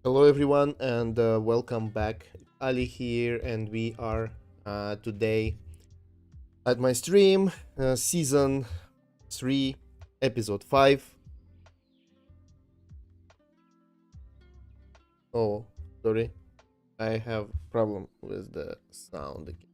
Hello everyone and welcome back. Ali here and we are today at my stream, season 3, episode 5. Oh, sorry. I have problem with the sound again.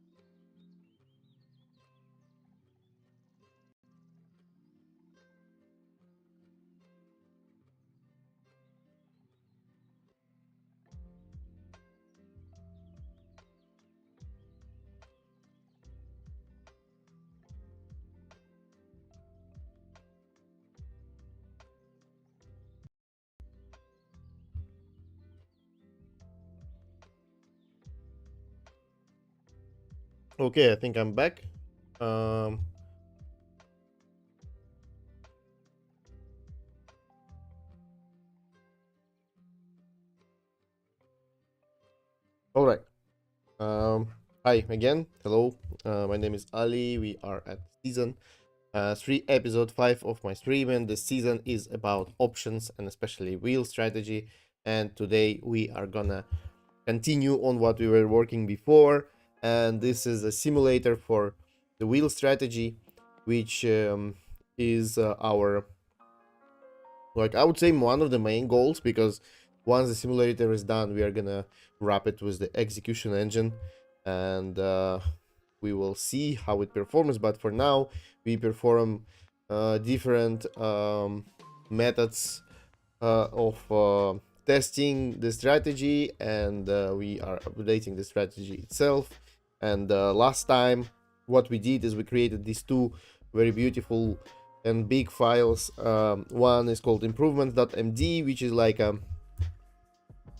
Okay, I think I'm back. Um all right. Um Hi again. Hello. My name is Ali. We are at season 3, episode 5 of my stream, and this season is about options and especially wheel strategy. And today we are gonna continue on what we were working before, and this is a simulator for the wheel strategy, which is our, like, I would say one of the main goals, because once the simulator is done we are gonna wrap it with the execution engine, and we will see how it performs. But for now we perform different methods of testing the strategy, and we are updating the strategy itself. And last time what we did is we created these two very beautiful and big files. One is called improvements.md, which is like a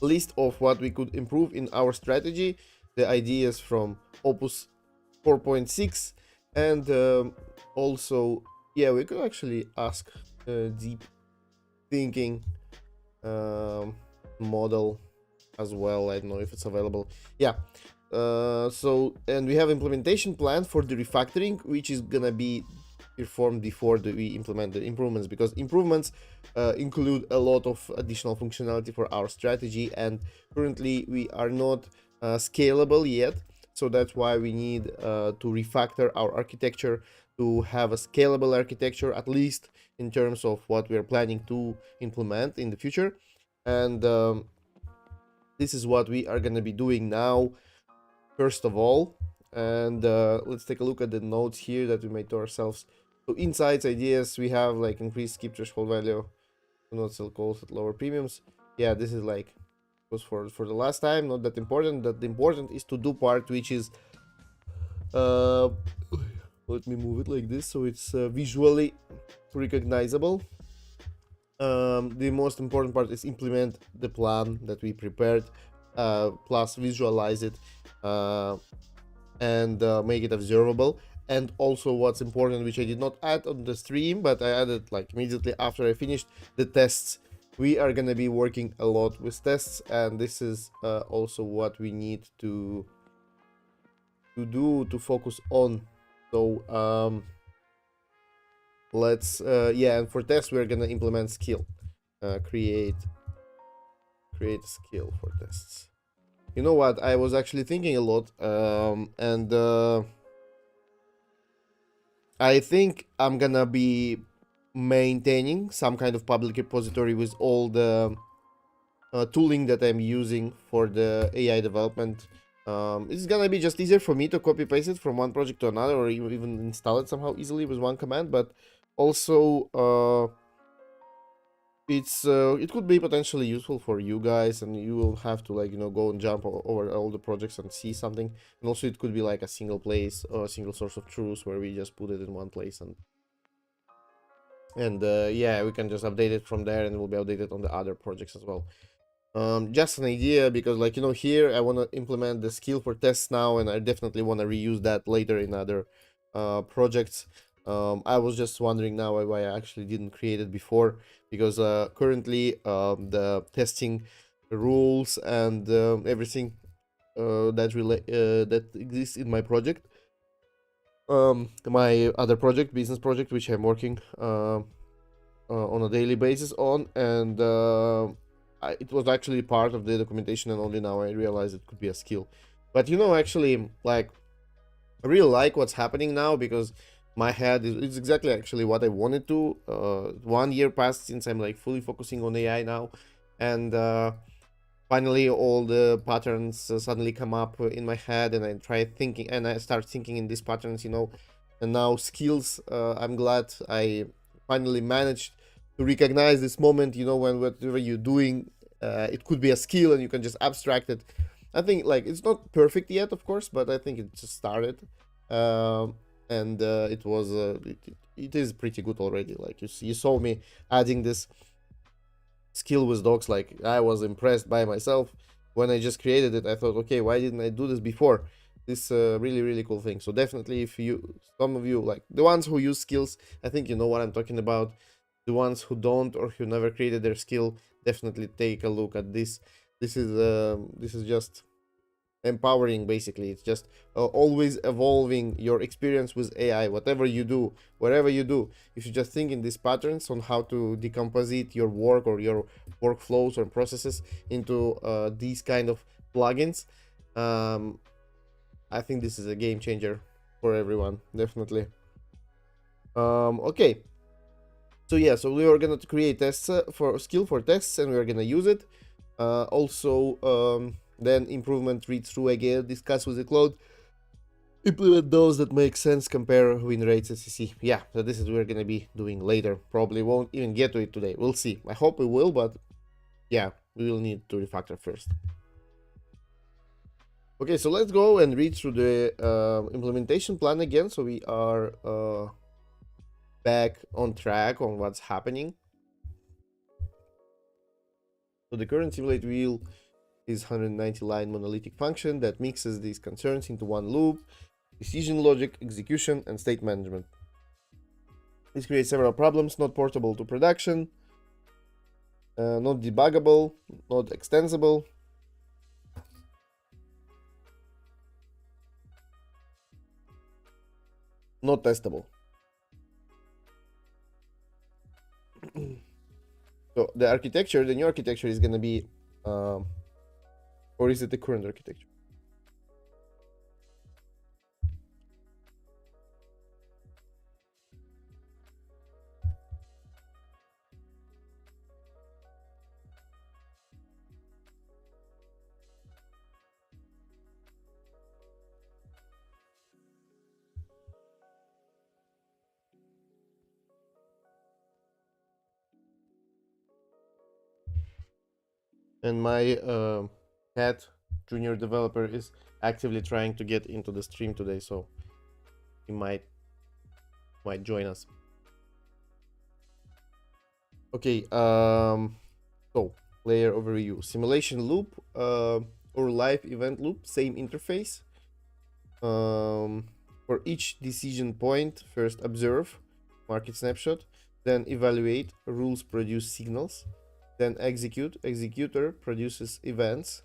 list of what we could improve in our strategy, the ideas from opus 4.6. And also, yeah, we could actually ask deep thinking model as well. I don't know if it's available. Yeah. So, and we have implementation plan for the refactoring, which is gonna be performed before we implement the improvements, because improvements include a lot of additional functionality for our strategy, and currently we are not scalable yet. So that's why we need to refactor our architecture to have a scalable architecture, at least in terms of what we are planning to implement in the future. And this is what we are going to be doing now, first of all. And let's take a look at the notes here that we made to ourselves. So insights, ideas, we have like increased skip threshold value, do not sell calls at lower premiums. Yeah, this is like was for the last time, not that important. That the important is to do part which is let me move it like this so it's visually recognizable. The most important part is implement the plan that we prepared, plus visualize it, and make it observable. And also what's important, which I did not add on the stream but I added like immediately after I finished, the tests. We are gonna be working a lot with tests, and this is also what we need to do, to focus on. So let's yeah, and for tests we're gonna implement skill, create skill for tests. You know what, I was actually thinking a lot, and I think I'm gonna be maintaining some kind of public repository with all the tooling that I'm using for the AI development. It's gonna be just easier for me to copy paste it from one project to another, or even install it somehow easily with one command. But also it could be potentially useful for you guys, and you will have to, like, go and jump over all the projects and see something. And also it could be like a single place or a single source of truth where we just put it in one place, and yeah, we can just update it from there, and it will be updated on the other projects as well. Just an idea, because, like, here I want to implement the skill for tests now, and I definitely want to reuse that later in other projects. I was just wondering now why I actually didn't create it before, because currently the testing rules and everything that exists in my project, my other project, business project, which I'm working on a daily basis on, and it was actually part of the documentation, and only now I realized it could be a skill. But you know, actually, like, I really like what's happening now, because my head is it's exactly actually what I wanted to. 1 year passed since I'm like fully focusing on AI now, and finally all the patterns suddenly come up in my head, and I try thinking, and I start thinking in these patterns, you know. And now skills, I'm glad I finally managed to recognize this moment, you know, when whatever you're doing, it could be a skill and you can just abstract it. I think like it's not perfect yet, of course, but I think it just started. um, and it is pretty good already. Like you saw me adding this skill with dogs. Like I was impressed by myself when I just created it. I thought, okay, why didn't I do this before? This really cool thing. So definitely, if you, some of you, like the ones who use skills, I think you know what I'm talking about. The ones who don't, or who never created their skill, definitely take a look at this. This is just empowering. Basically, it's just always evolving your experience with AI. Whatever you do, wherever you do, if you just think in these patterns on how to decomposite your work or your workflows or processes into these kind of plugins, um, I think this is a game changer for everyone, definitely. Okay, so yeah, so we are gonna create tests for skill for tests, and we're gonna use it. Also, then improvement read through again, discuss with the cloud, implement those that make sense, compare win rates, etc. Yeah, so this is what we're gonna be doing later. Probably won't even get to it today. We'll see. I hope we will, but yeah, we will need to refactor first. Okay, so let's go and read through the implementation plan again. So we are back on track on what's happening. So the current simulate wheel is 190 line monolithic function that mixes these concerns into one loop: decision logic, execution, and state management. This creates several problems: not portable to production, not debuggable, not extensible, not testable. So the architecture, the new architecture is going to be, or is it the current architecture? And my cat junior developer is actively trying to get into the stream today, so he might join us. Okay, so layer overview: simulation loop or live event loop, same interface. For each decision point, first observe, market snapshot, then evaluate, rules produce signals, then execute, executor produces events,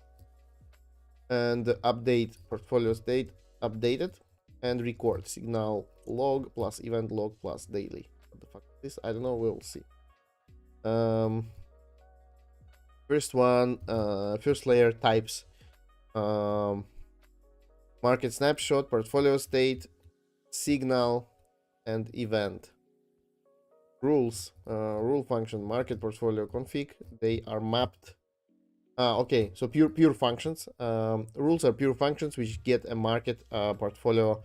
and update, portfolio state updated, and record, signal log plus event log plus daily. What the fuck is this? I don't know, we'll see. First one, first layer: types, market snapshot, portfolio state, signal, and event. Rules, rule function, market portfolio config, they are mapped. Okay, so pure functions. Rules are pure functions which get a market portfolio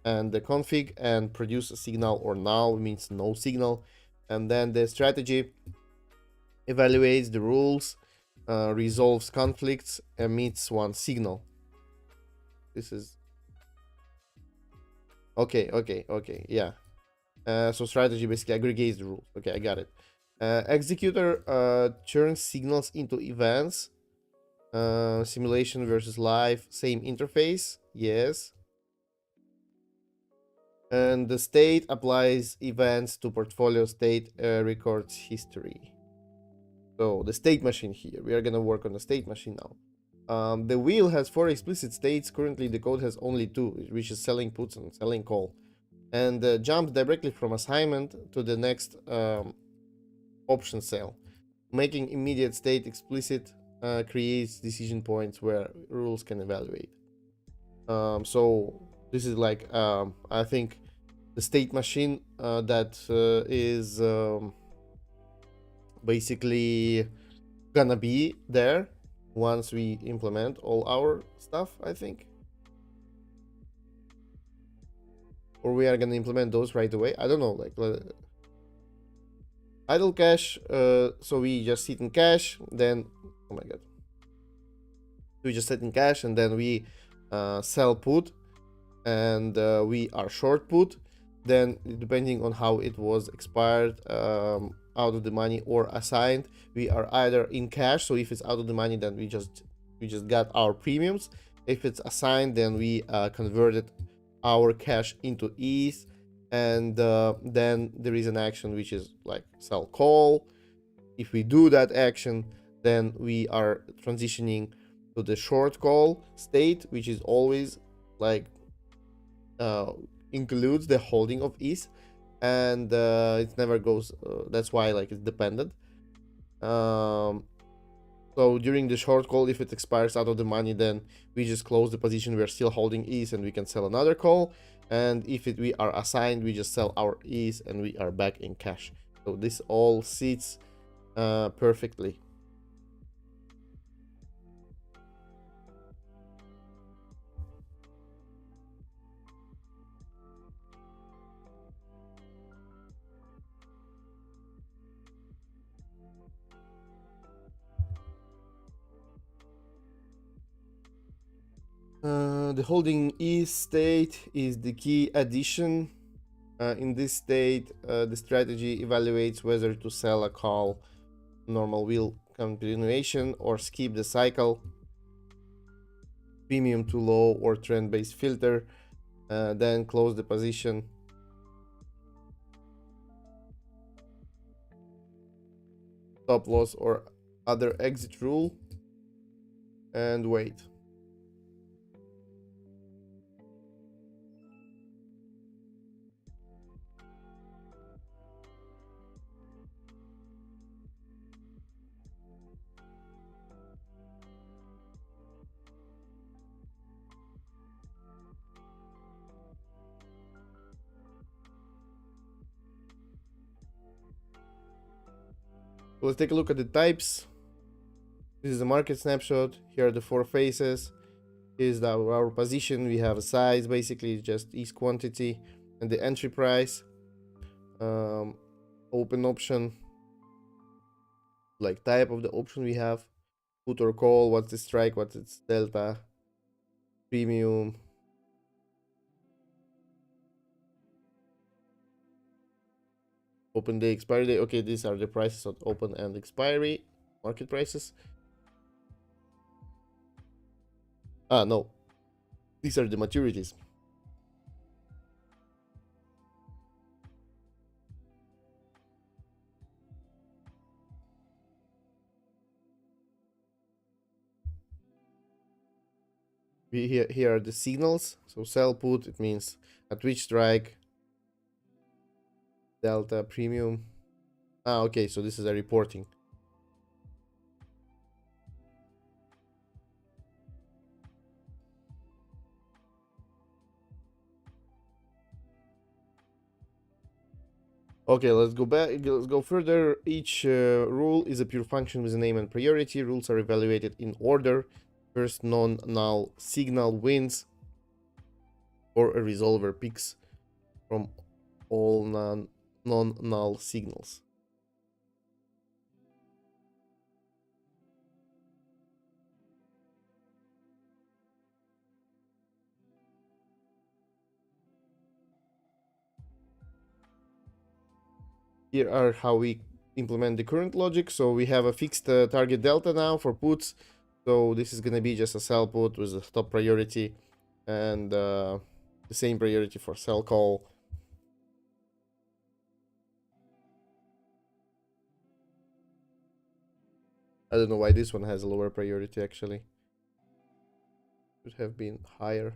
and the config and produce a signal, or null means no signal. And then the strategy evaluates the rules, resolves conflicts, emits one signal. This is okay, yeah. So strategy basically aggregates the rules. Okay, I got it. Executor turns signals into events. Simulation versus live, same interface. Yes. And the state applies events to portfolio state, records history. So the state machine here, we are gonna work on the state machine now. The wheel has 4 explicit states. Currently the code has only 2, which is selling puts and selling call, and jump directly from assignment to the next option cell. Making immediate state explicit creates decision points where rules can evaluate. So this is like I think the state machine that is basically gonna be there once we implement all our stuff, I think. Or we are gonna implement those right away. I don't know, like idle cache. So we just sit in cache, then oh my god, we just sit in cache, and then we sell put, and we are short put. Then depending on how it was expired, out of the money or assigned, we are either in cash. So if it's out of the money, then we just got our premiums. If it's assigned, then we converted our cash into ETH, and then there is an action which is like sell call. If we do that action, then we are transitioning to the short call state, which is always like includes the holding of ETH, and it never goes. That's why like it's dependent. So during the short call, if it expires out of the money, then we just close the position. We're still holding ETH, and we can sell another call. And if we are assigned, we just sell our ETH, and we are back in cash. So this all sits perfectly. The holding ETH state is the key addition. In this state, the strategy evaluates whether to sell a call, normal wheel continuation, or skip the cycle, premium too low, or trend-based filter, then close the position. Stop loss or other exit rule, and wait. So let's take a look at the types. This is a market snapshot. Here are the four faces. Here's our position. We have a size, basically just ETH quantity, and the entry price. Open option, like type of the option we have, put or call, what's the strike, what's its delta, premium, open day, expiry day. Okay, these are the prices of open and expiry, market prices. No, these are the maturities. Here are the signals. So sell put, it means at which strike, delta, premium. Okay, so this is a reporting. Okay, let's go back. Let's go further. Each rule is a pure function with a name and priority. Rules are evaluated in order. First non-null signal wins, or a resolver picks from all non-null signals. Here are how we implement the current logic. So we have a fixed target delta now for puts. So this is going to be just a sell put with a top priority, and the same priority for sell call. I don't know why this one has a lower priority actually. Should have been higher.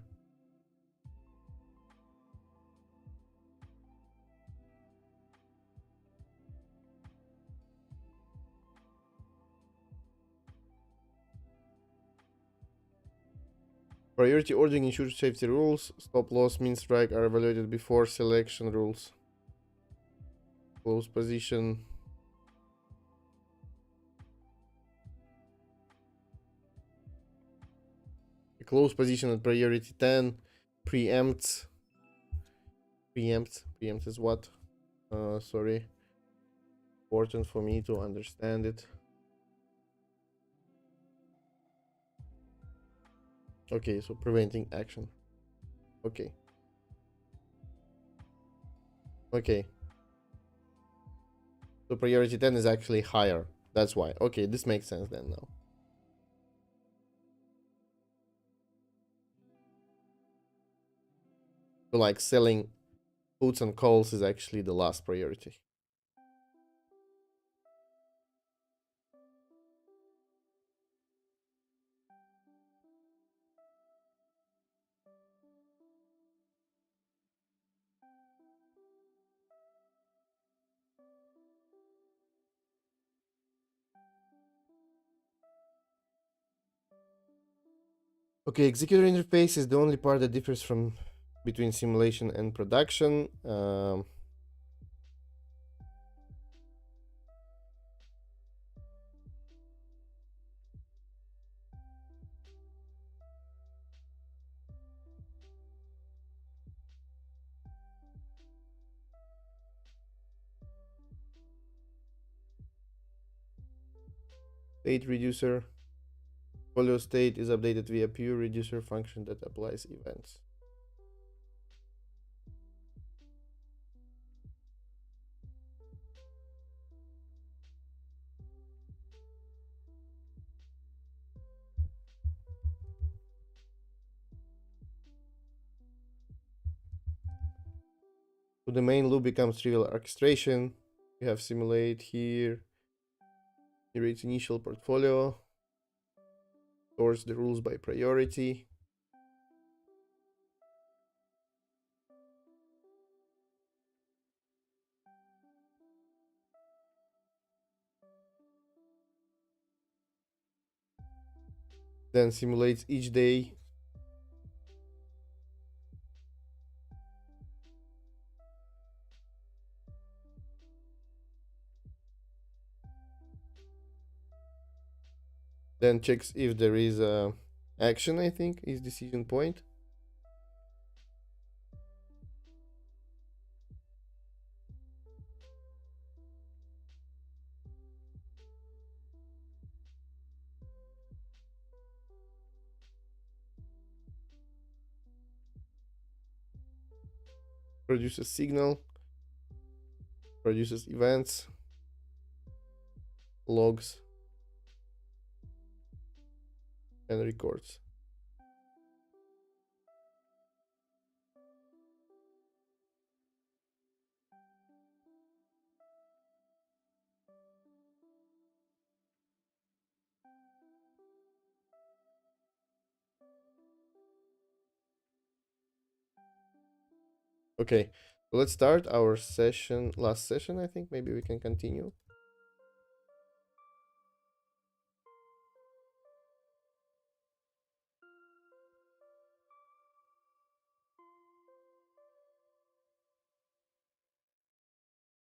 Priority ordering ensures safety rules. Stop loss, min strike are evaluated before selection rules. Close position. A close position at priority 10. Preempts. Preempt is what? Sorry. Important for me to understand it. Okay, so preventing action. Okay. Okay. So priority 10 is actually higher. That's why. Okay, this makes sense then now. So like selling puts and calls is actually the last priority. Okay, executor interface is the only part that differs from between simulation and production. State reducer. Folio state is updated via pure reducer function that applies events. So the main loop becomes trivial orchestration. We have simulate here. Generates initial portfolio. Stores the rules by priority. Then simulates each day. Then checks if there is a action, I think, is decision point. Produces signal. Produces events. Logs. And records. Okay, so let's start our session. Last session, I think. Maybe we can continue.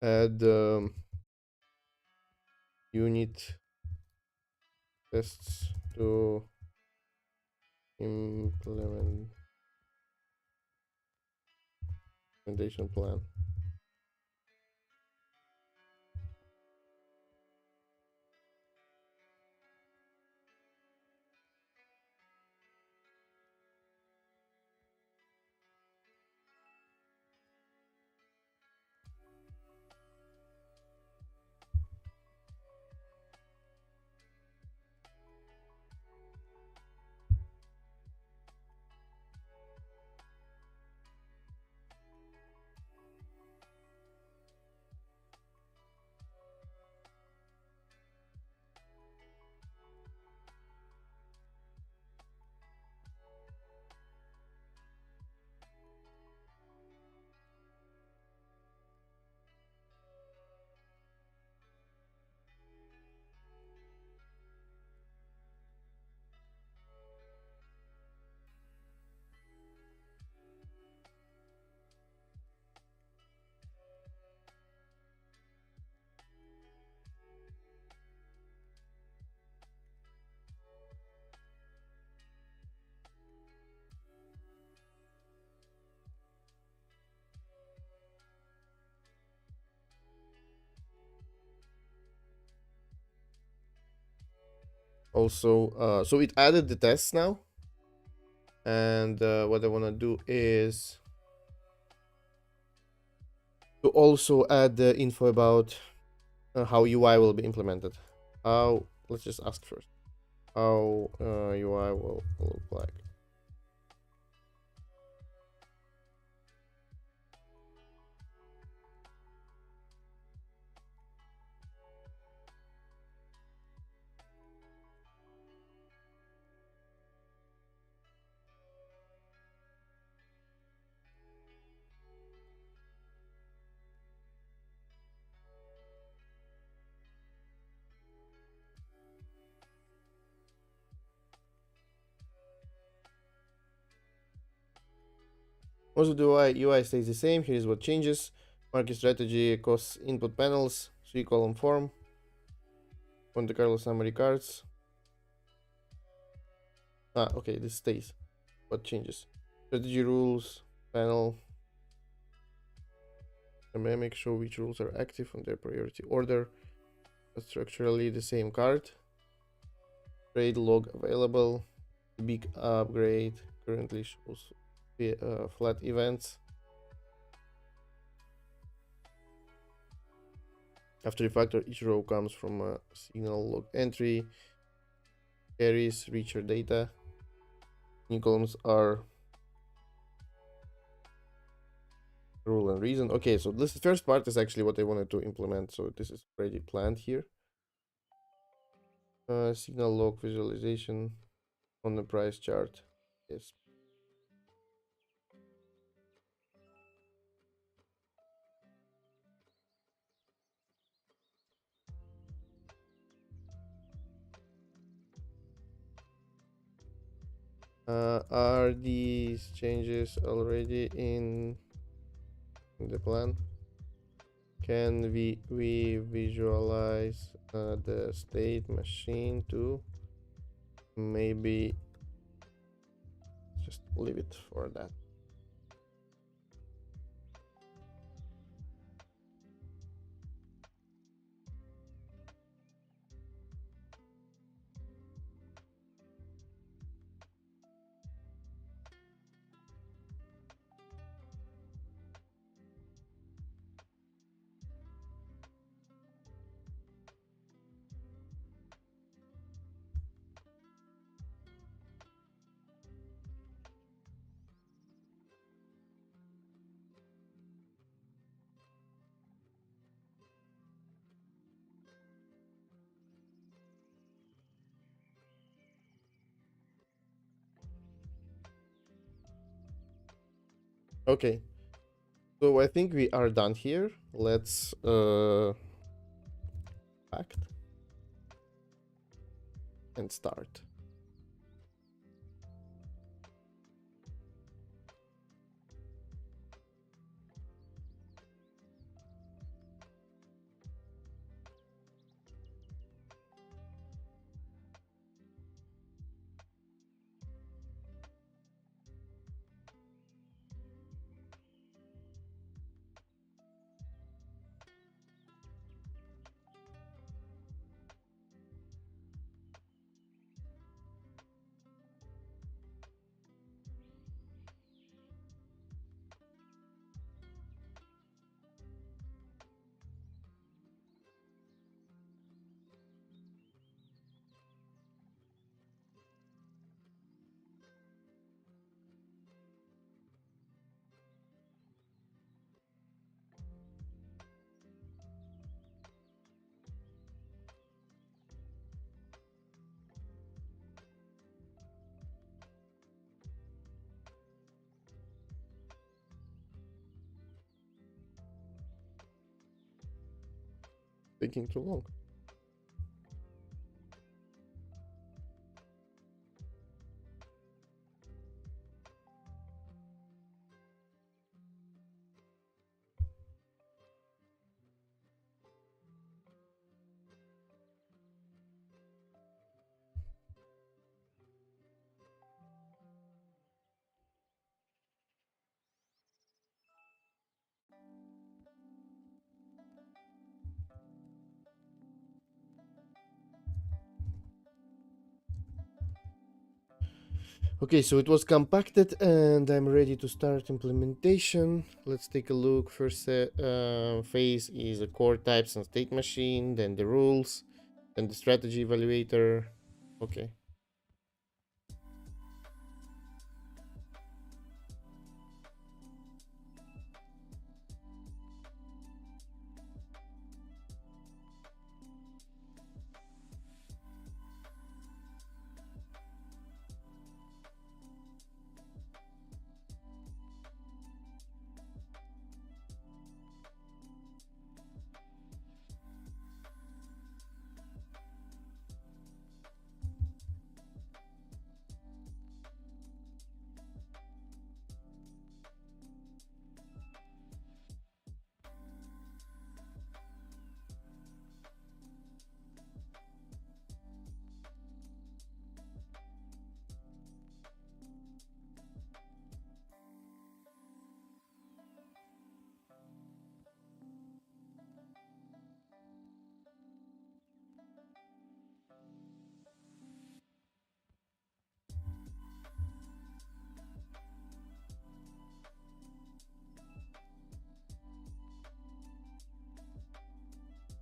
Add unit tests to implementation plan. Also, so it added the tests now, and what I want to do is to also add the info about how UI will be implemented. How, let's just ask first how UI will look like. Also, the UI stays the same. Here is what changes: market strategy, cost input panels, 3-column form, Monte Carlo summary cards. Okay, this stays. What changes? Strategy rules, panel, dynamic, show which rules are active on their priority order. But structurally the same card. Trade log available. Big upgrade currently shows flat events. After refactor, each row comes from a signal log entry. Carries richer data. New columns are rule and reason. Okay, so this first part is actually what I wanted to implement. So this is already planned here. Signal log visualization on the price chart. Yes. Are these changes already in the plan? Can we visualize the state machine too? Maybe just leave it for that. Okay, so I think we are done here. Let's act and start. Taking too long. Okay, so it was compacted and I'm ready to start implementation. Let's take a look. First phase is a core types and state machine, then the rules, then the strategy evaluator. Okay.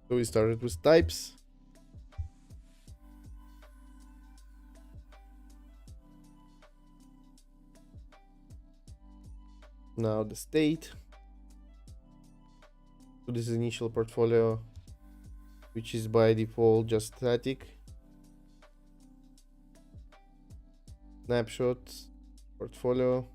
So we started with types. Now the state. So this is initial portfolio, which is by default just static. Snapshot, portfolio.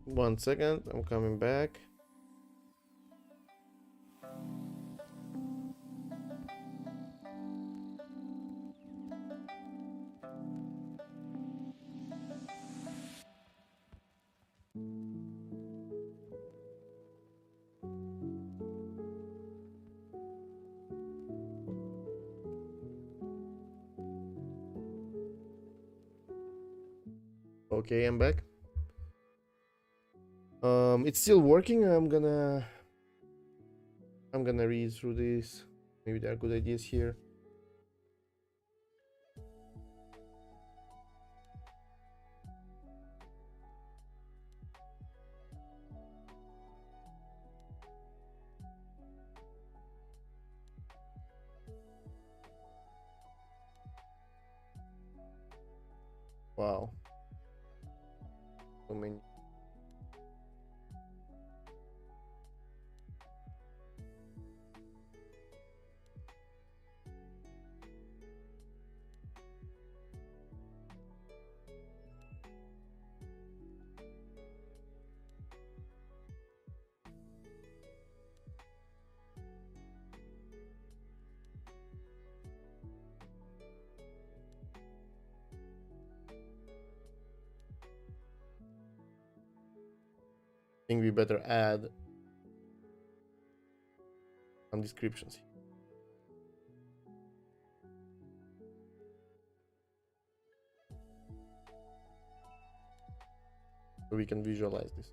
One second, I'm coming back. Okay, I'm back. It's still working. I'm gonna read through this. Maybe there are good ideas here. Wow, so many. I think we better add some descriptions so we can visualize this.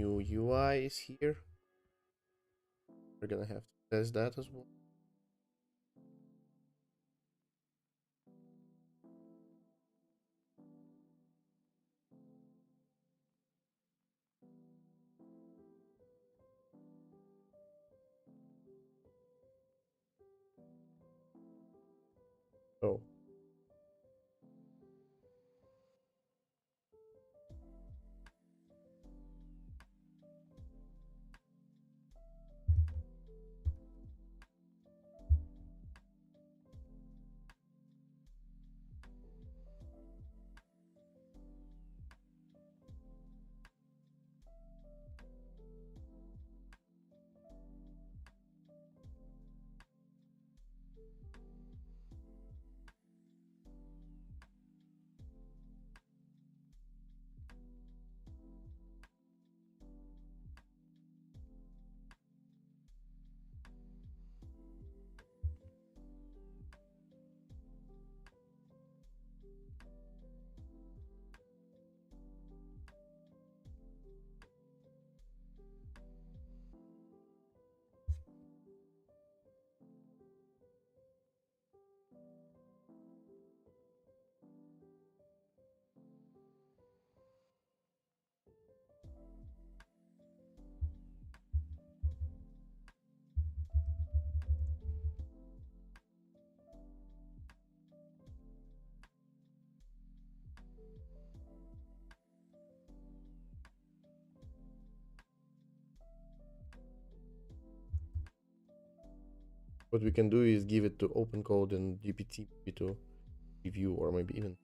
new UI is here. We're gonna have to test that as well. Oh, what we can do is give it to open code and GPT to review, or maybe even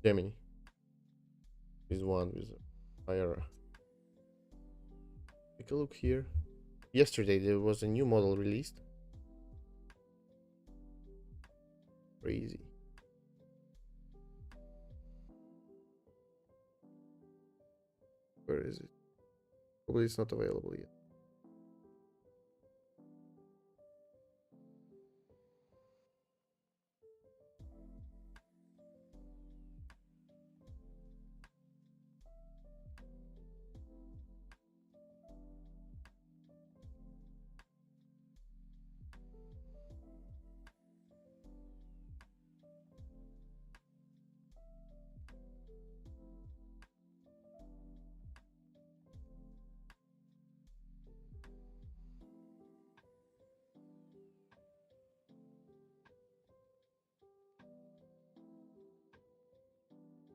Gemini is one with higher. Take a look here. Yesterday there was a new model released. Crazy. Where is it? Probably it's not available yet.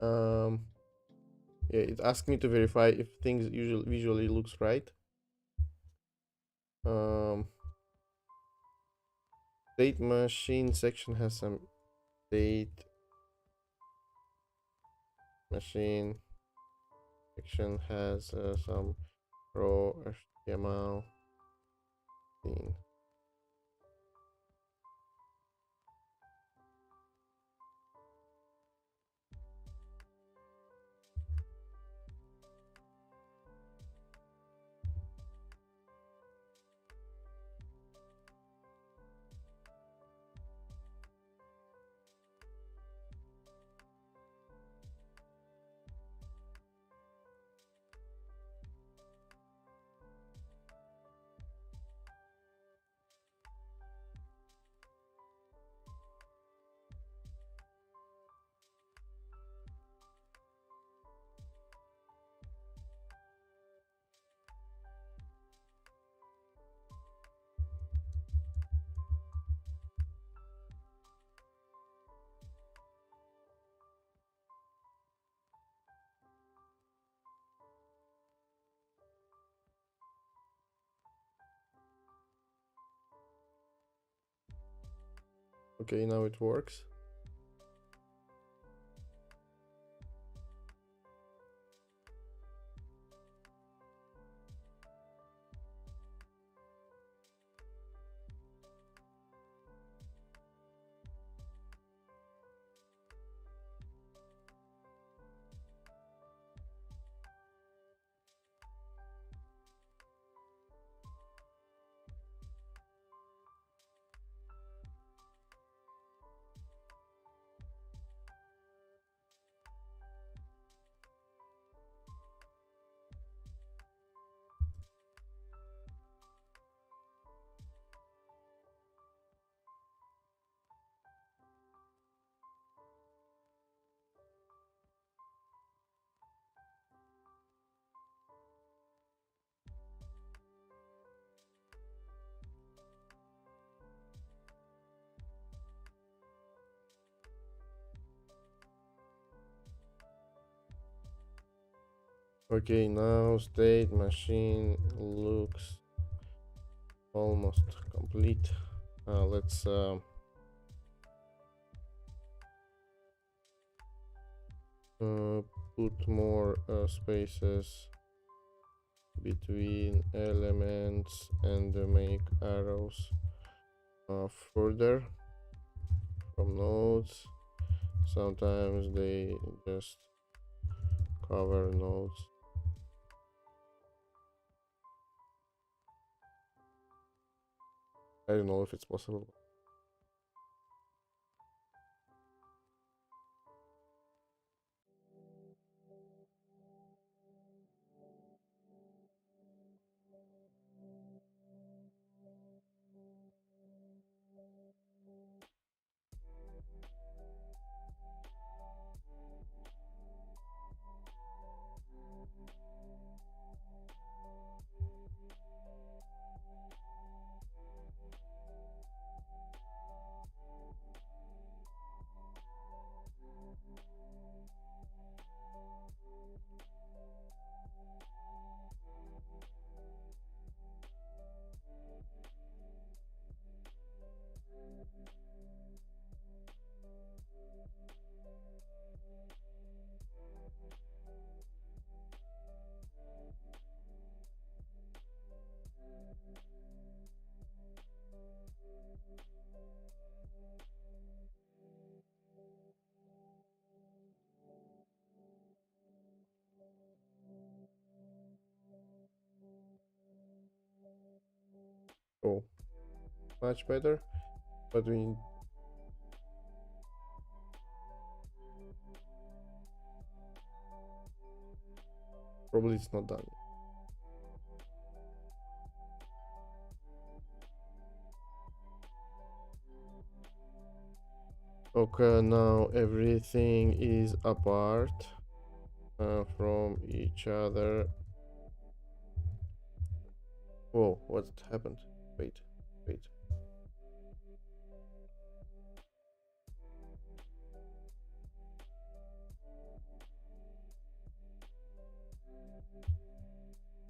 Um, yeah, it asked me to verify if things usually visually looks right. State machine section has some state machine section has some raw HTML scene. Okay, now it works. Okay, now state machine looks almost complete. Let's put more spaces between elements and make arrows further from nodes. Sometimes they just cover nodes. I don't know if it's possible. Oh, much better. But we probably it's not done. Okay, now everything is apart from each other. Whoa, what happened? Wait, wait.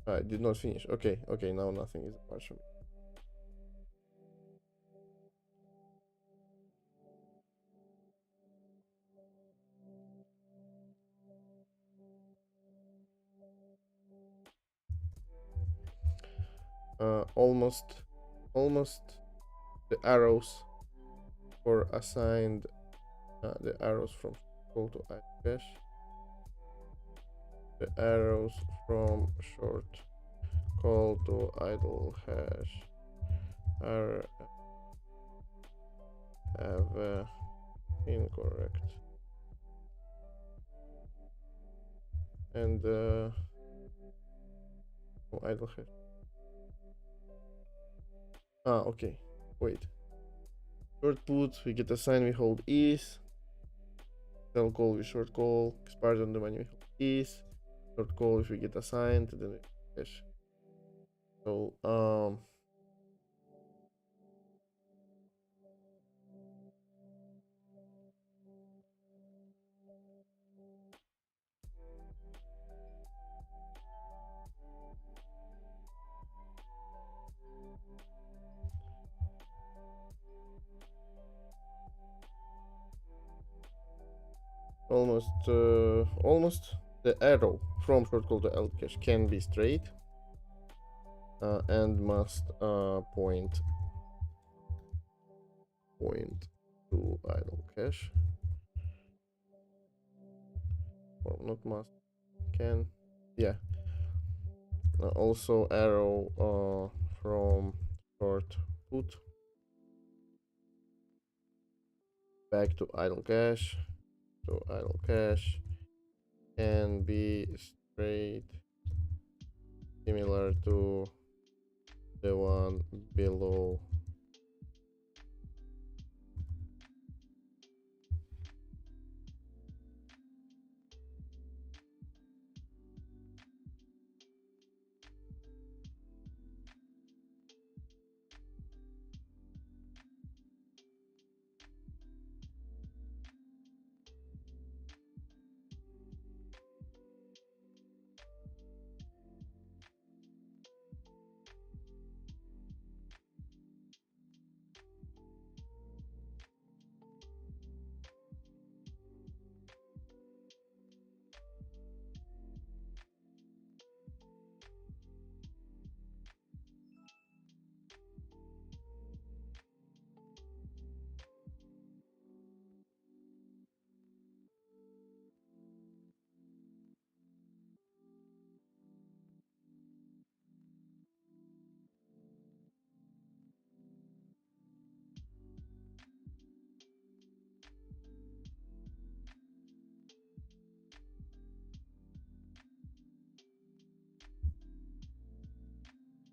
I did not finish. Okay, okay, now nothing is apart from it. Almost the arrows for assigned the arrows from short call to idle cache. The arrows from short call to idle hash are have incorrect and idle hash. Okay, wait. Short put, we get a sign, we hold is. Shell call, we short call. Expired on the menu, we hold is. Short call, if we get assigned, then we cache. So, almost the arrow from short call to idle cache can be straight and must point to idle cache, or not must, can, yeah. Also arrow from short put back to idle cache can be straight, similar to the one below.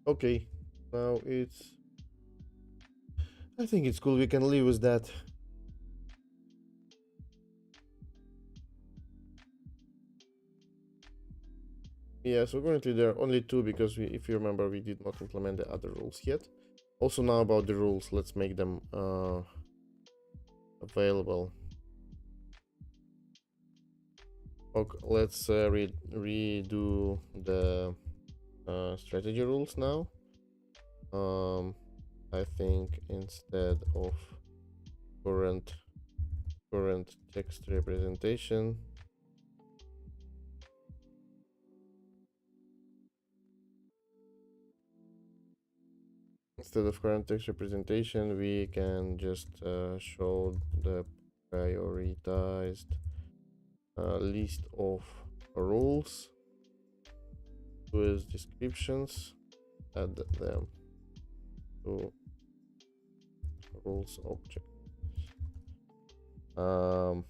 Okay, now it's. I think it's cool. We can live with that. Yeah, so currently there are only two because if you remember, we did not implement the other rules yet. Also now about the rules, let's make them available. Okay, let's redo the strategy rules now. I think instead of current text representation, we can just show the prioritized list of rules with descriptions, add them to rules object. Um,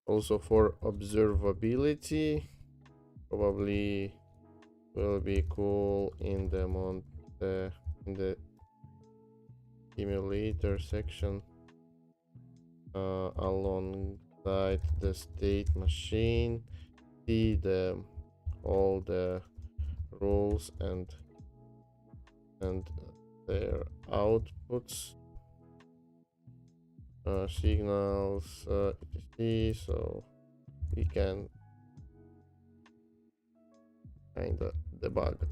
Also for observability, probably will be cool in the in the emulator section alongside the state machine. See the all the rules and their outputs, signals, etc. So we can kind of debug.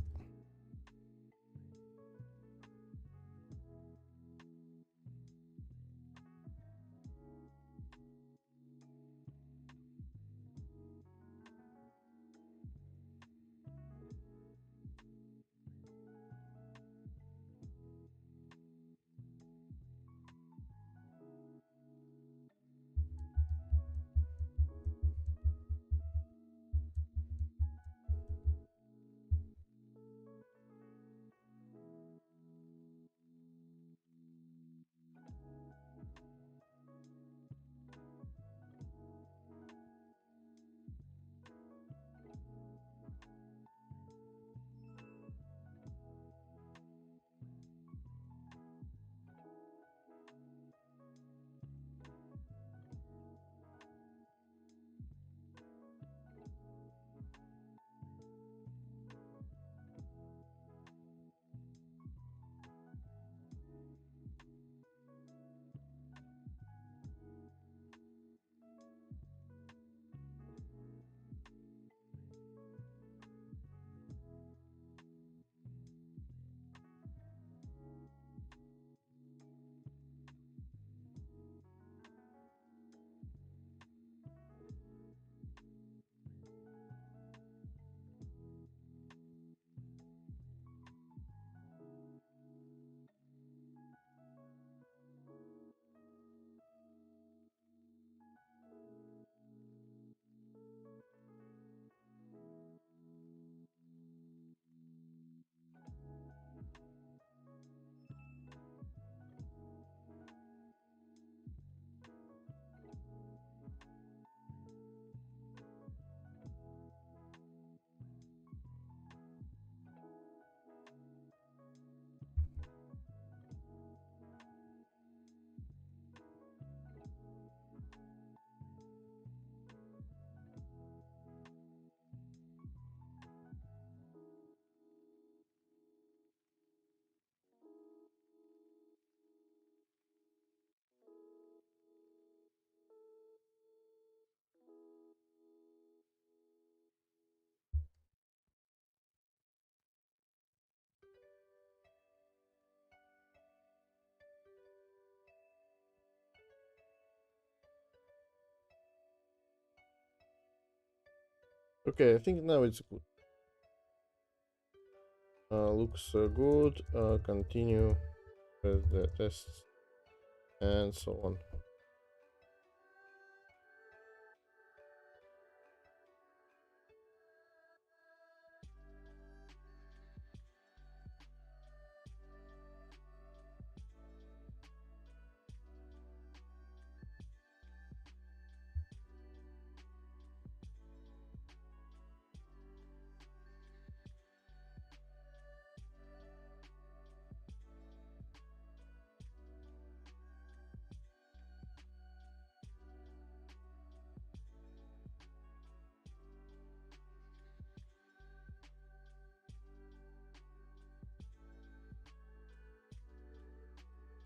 Okay, I think now it's good. Looks good. Continue with the tests and so on.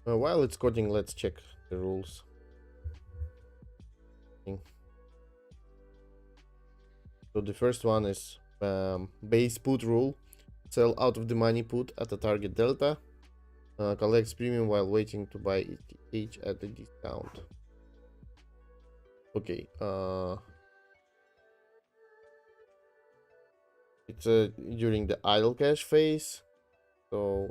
While it's coding, let's check the rules. So the first one is base put rule. Sell out of the money put at a target delta. Collects premium while waiting to buy each at a discount. Okay. It's during the idle cash phase. So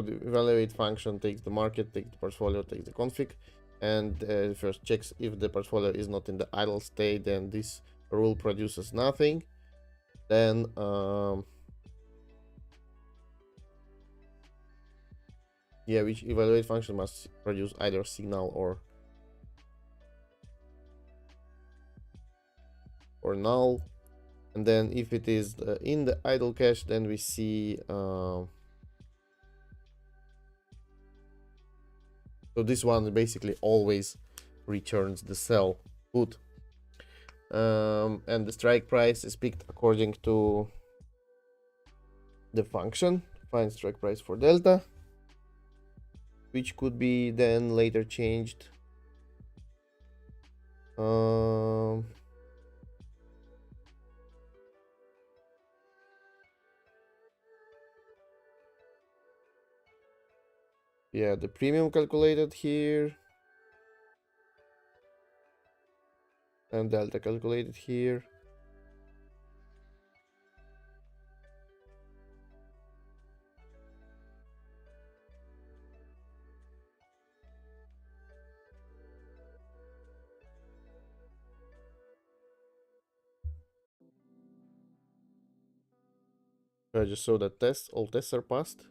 the evaluate function takes the market, takes the portfolio, takes the config, and first checks if the portfolio is not in the idle state. Then this rule produces nothing. Then yeah, which evaluate function must produce either signal or null. And then if it is in the idle cache, then we see so this one basically always returns the sell put. And the strike price is picked according to the function find strike price for delta, which could be then later changed. Yeah, the premium calculated here and delta calculated here. I just saw that all tests are passed.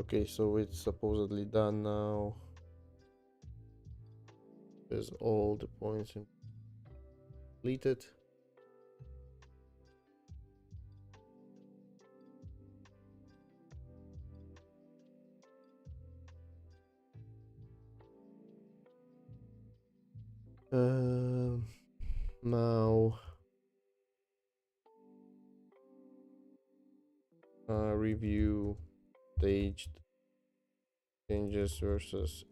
Okay, so it's supposedly done now. There's all the points completed. Um, Now review staged changes versus,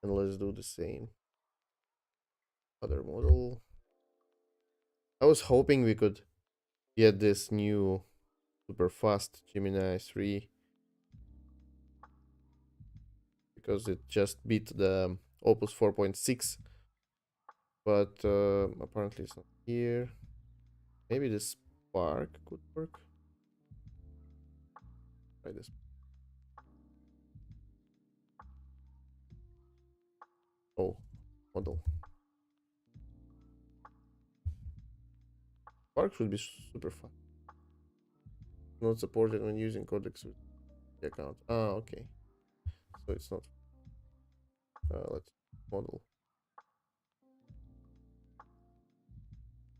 and let's do the same. Other model. I was hoping we could get this new super fast Gemini 3 because it just beat the Opus 4.6, but apparently it's not here. Maybe the Spark could work. Try this. Oh, model. Spark should be super fast. Not supported when using codecs with the account. Ah, okay. So it's not. Let's model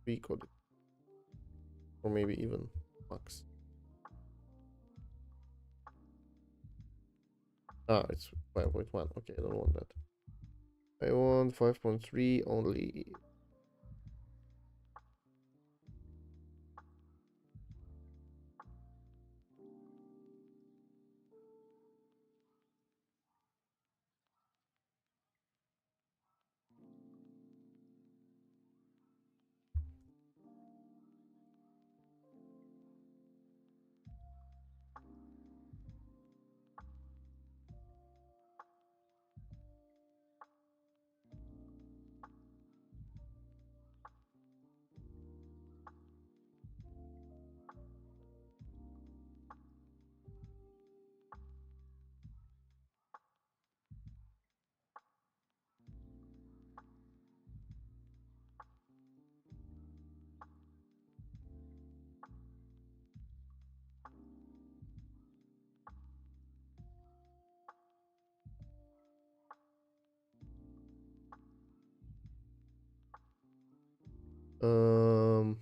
3 codec, or maybe even max. Ah, it's 5.1. Okay, I don't want that. I want 5.3 only. Um,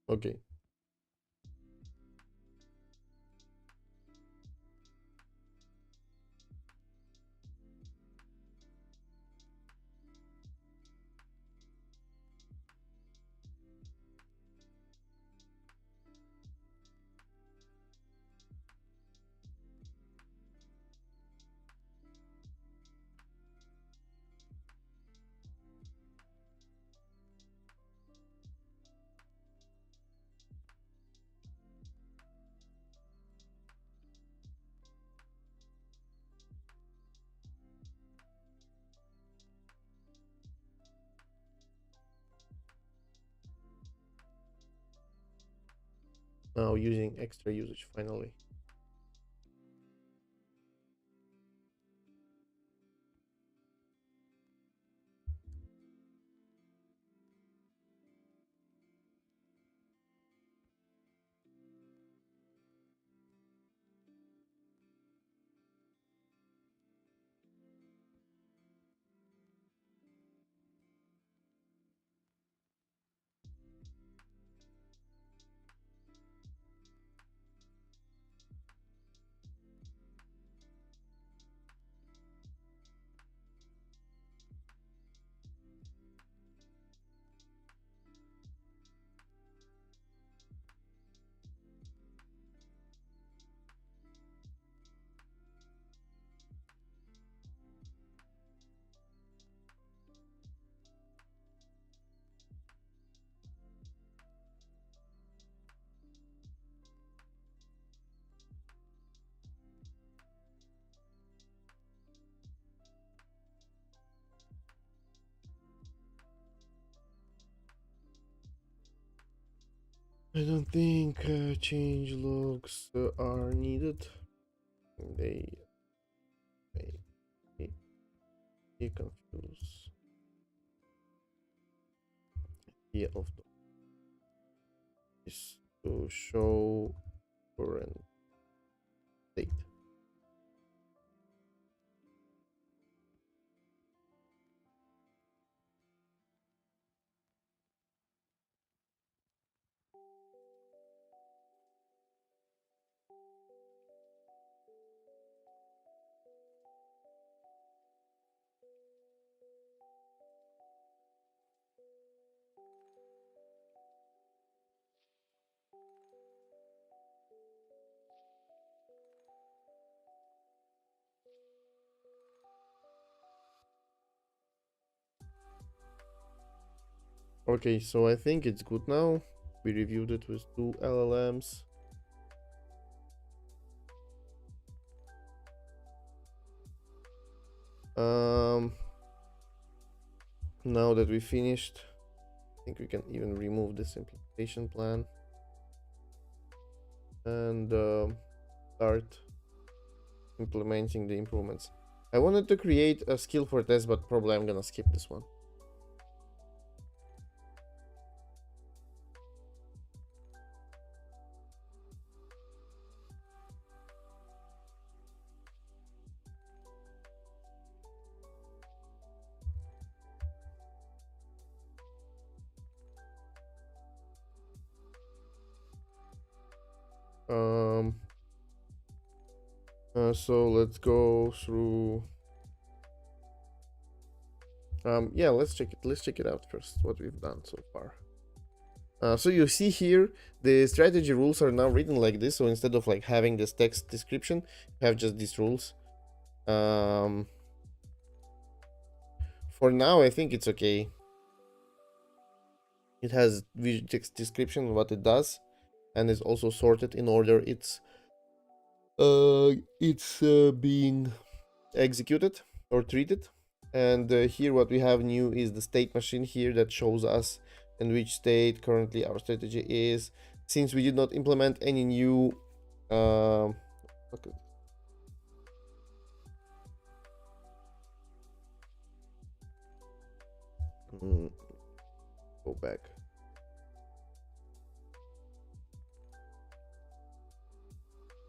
okay. Now using extra usage finally. I don't think change logs are needed. They may be confused. Yeah, of is to show current state. Okay, so I think it's good now. We reviewed it with two LLMs. Um, Now that we finished, I think we can even remove this implementation plan and start implementing the improvements. I wanted to create a skill for test, but probably I'm gonna skip this one. Um, so let's go through. Yeah, let's check it. Let's check it out first. What we've done so far. So you see here, the strategy rules are now written like this. So instead of like having this text description, you have just these rules. For now, I think it's okay. It has visual text description, what it does, and is also sorted in order it's being executed or treated. And here what we have new is the state machine here that shows us in which state currently our strategy is. Since we did not implement any new okay. Go back.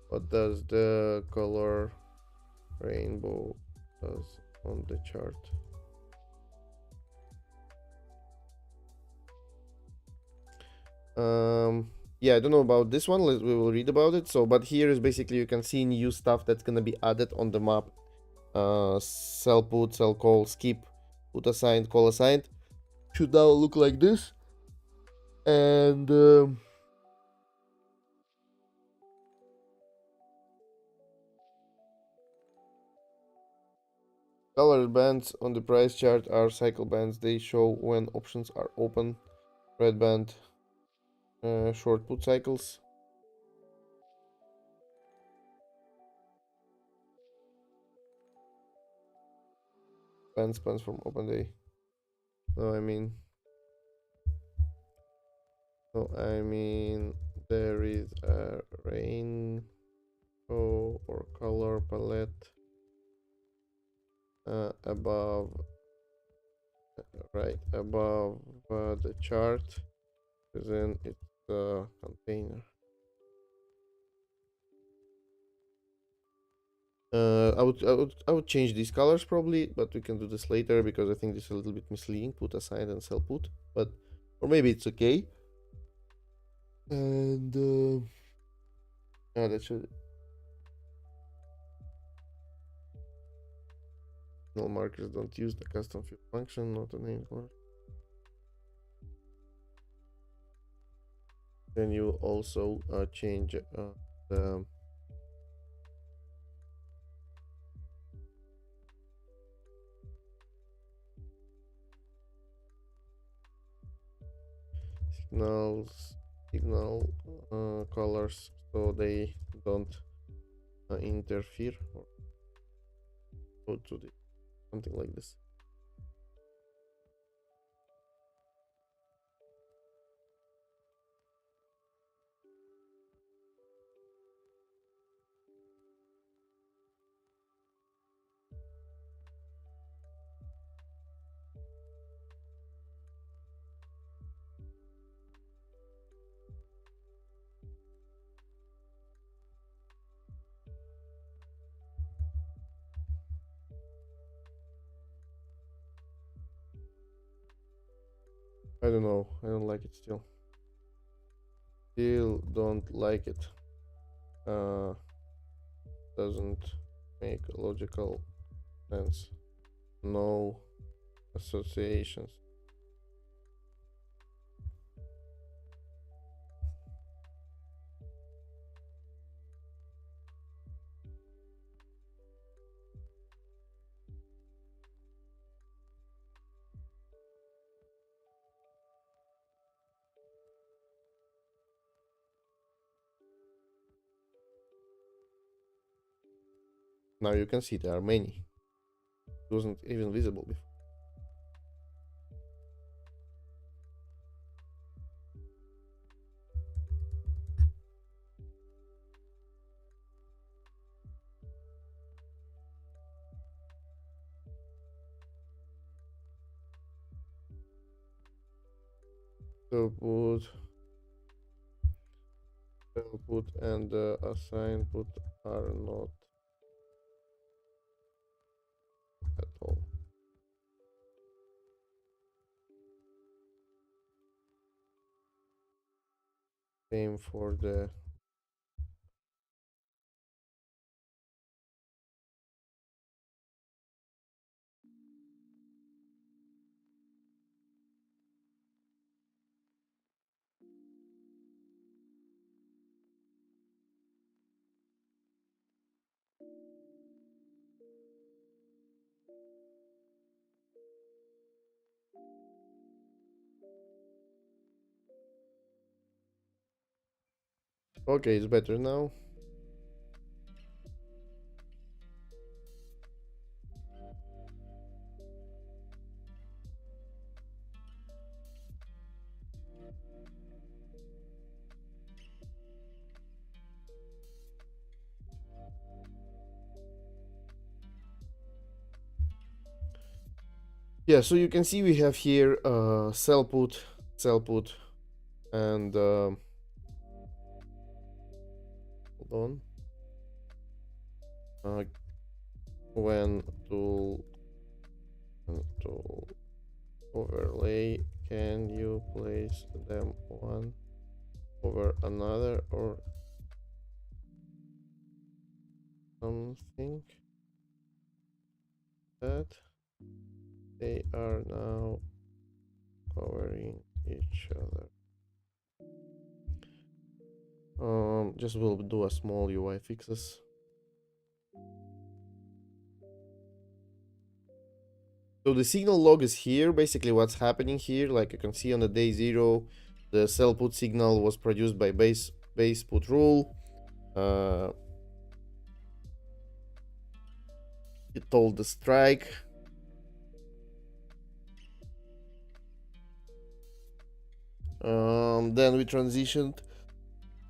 What does the color rainbow does on the chart? Yeah, I don't know about this one. We will read about it. So, but here is basically you can see new stuff that's gonna be added on the map. Cell put, cell call, skip, put assigned, call assigned should now look like this. And colored bands on the price chart are cycle bands. They show when options are open. Red band, short put cycles. Bands from open day. No, I mean there is a rainbow or color palette above, right above the chart, then it's the container. I would change these colors probably, but we can do this later because I think this is a little bit misleading. Put aside and sell put, but or maybe it's okay. And yeah, that should. Null markers don't use the custom field function, not a name one. Then you also change the signal colors so they don't interfere or go to the something like this. I don't know. I don't like it still. Still don't like it. Doesn't make logical sense. No associations. Now you can see there are many. It wasn't even visible before. So put and assign put are not at all. Same for the okay, it's better now. Yeah, so you can see we have here sell put, and hold on. When tool overlay, can you place them one over another or something that they are now covering each other? Just we'll do a small UI fixes. So the signal log is here. Basically what's happening here, like you can see on the day 0, the sell put signal was produced by base put rule. It told the strike. Then we transitioned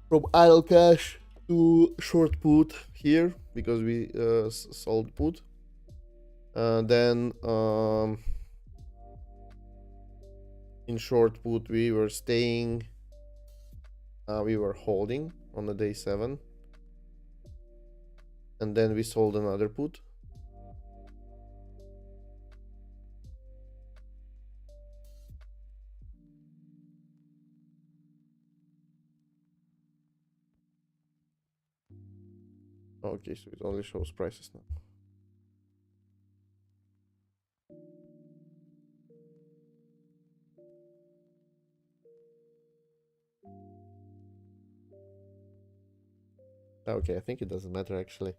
from idle cash to short put here because we sold put. Then in short put we were staying, we were holding on the day 7, and then we sold another put. Okay, so it only shows prices now. Okay, I think it doesn't matter actually.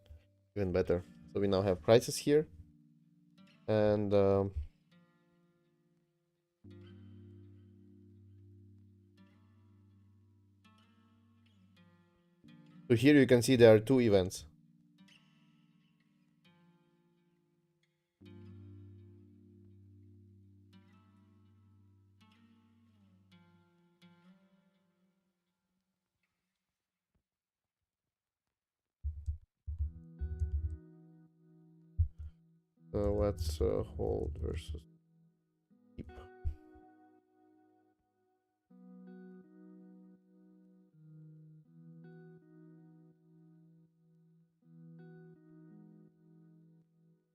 Even better. So we now have prices here, and so here you can see there are two events. What's hold versus keep?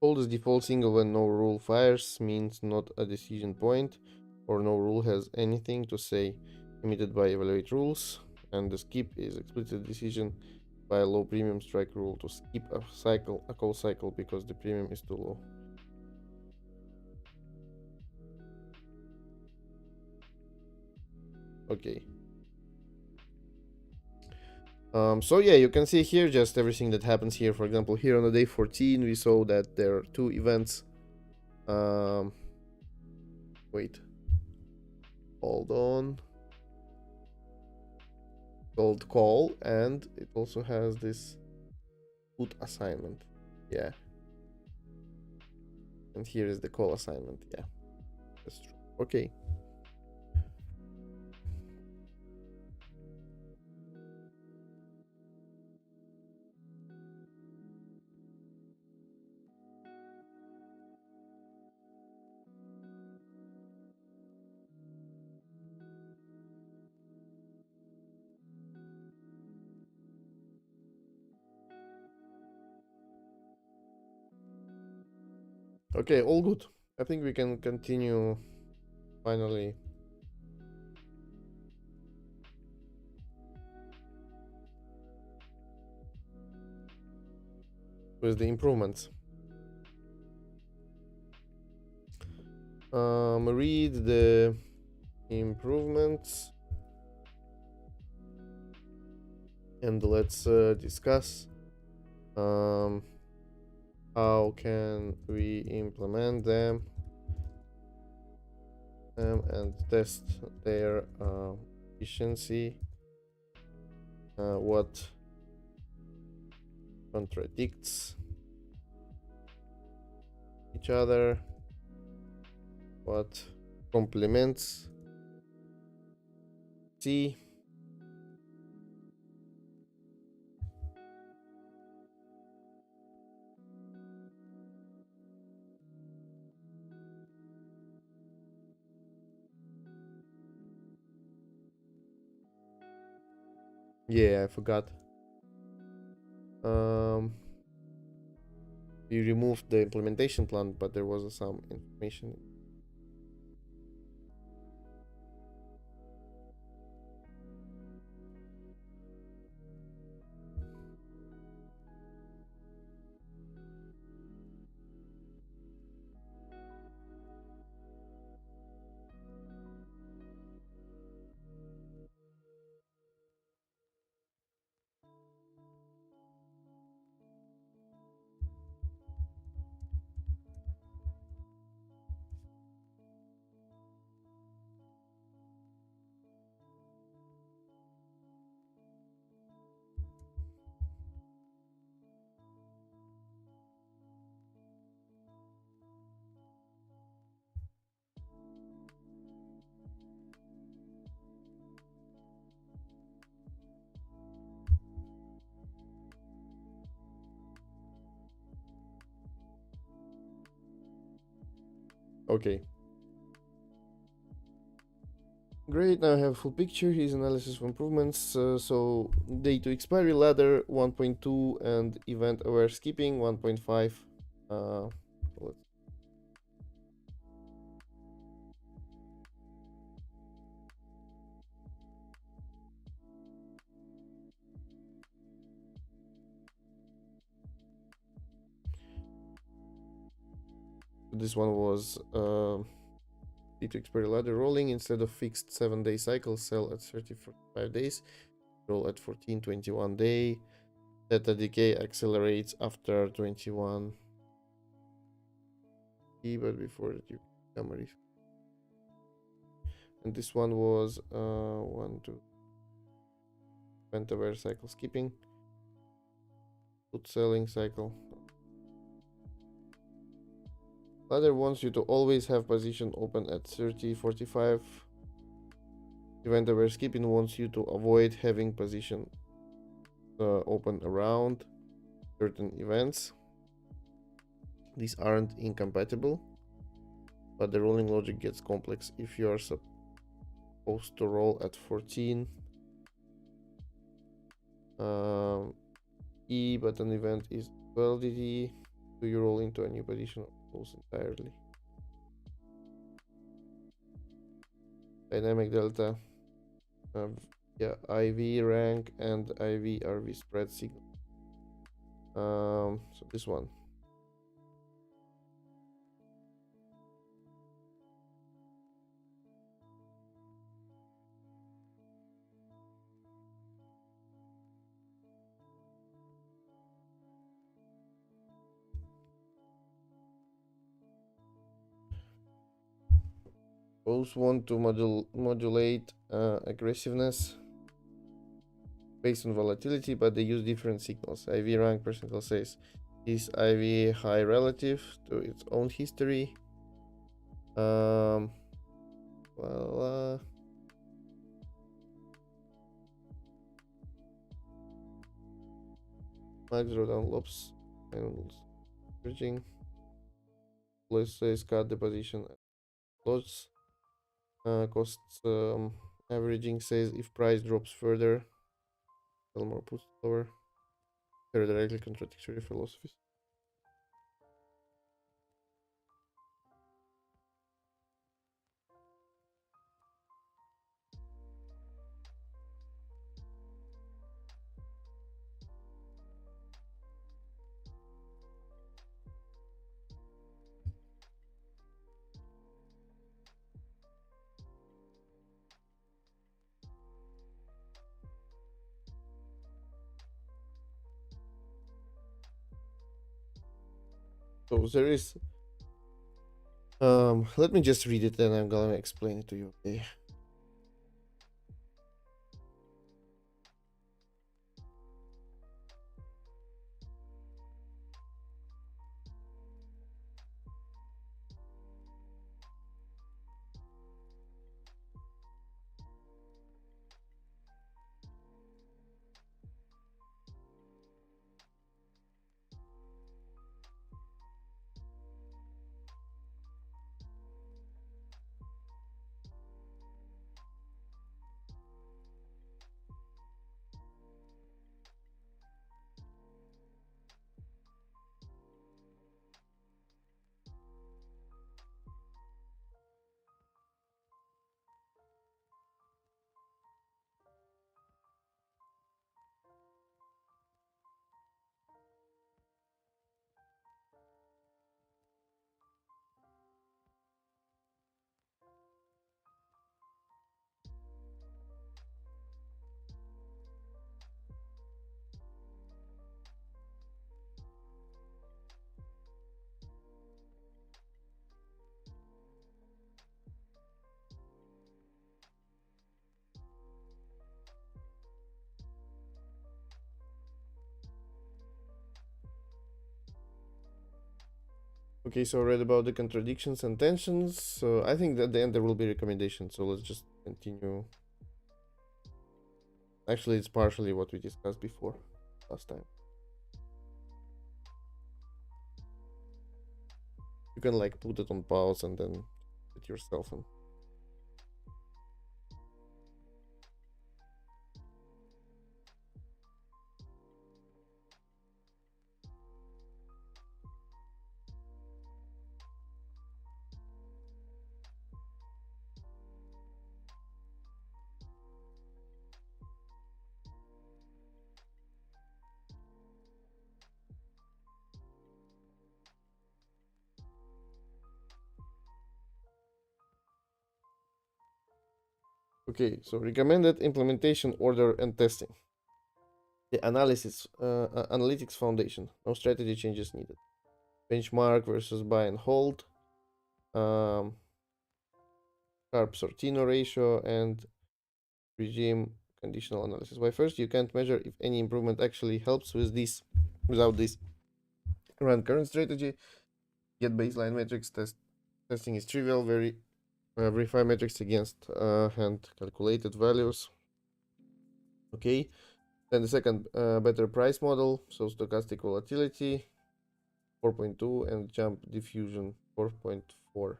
Hold is default single when no rule fires, means not a decision point, or no rule has anything to say, emitted by evaluate rules, and the skip is explicit decision by a low premium strike rule to skip a cycle, a call cycle, because the premium is too low. Okay. So yeah, you can see here just everything that happens here. For example, here on the day 14, we saw that there are two events. Wait. Hold on. Called call, and it also has this put assignment. Yeah. And here is the call assignment. Yeah. That's true. Okay. Okay, all good. I think we can continue finally with the improvements. Read the improvements and let's discuss how can we implement them and test their efficiency, what contradicts each other, what complements C. Yeah, I forgot. We removed the implementation plan, but there was some information. Okay. Great, now I have full picture. Here's analysis of improvements. So day to expiry ladder 1.2 and event aware skipping 1.5. Let's this one was day to expiry ladder rolling instead of fixed 7-day cycle. Sell at 35 days. Roll at 14, 21 day. Theta decay accelerates after 21. But before that you become a risk. And this one was 1, 2 event aware cycle skipping. Put selling cycle. Ladder wants you to always have position open at 30, 45. Event aware skipping wants you to avoid having position open around certain events. These aren't incompatible, but the rolling logic gets complex. If you are supposed to roll at 14, but an event is 12 DT, do you roll into a new position or close entirely? Dynamic delta, yeah, IV rank and IV RV spread signal. So this one. Both want to modulate aggressiveness based on volatility, but they use different signals. IV rank percentile says is IV high relative to its own history. Well, max drawdown lobs and bridging. Let's say cut the position loss. Costs averaging says if price drops further, sell more puts lower. They're directly contradictory philosophies. So there is let me just read it and I'm gonna explain it to you. Okay. Okay, so I read about the contradictions and tensions. So I think that at the end there will be recommendations. So let's just continue. Actually, it's partially what we discussed before last time. You can like put it on pause and then put yourself in. Okay, so recommended implementation order and testing. The analytics foundation. No strategy changes needed. Benchmark versus buy and hold. Um, Carb Sortino ratio and regime conditional analysis. Why first you can't measure if any improvement actually helps with this without this. Run current strategy. Get baseline metrics. Testing is trivial. Verify metrics against hand calculated values. Okay. Then the second better price model. So stochastic volatility 4.2 and jump diffusion 4.4.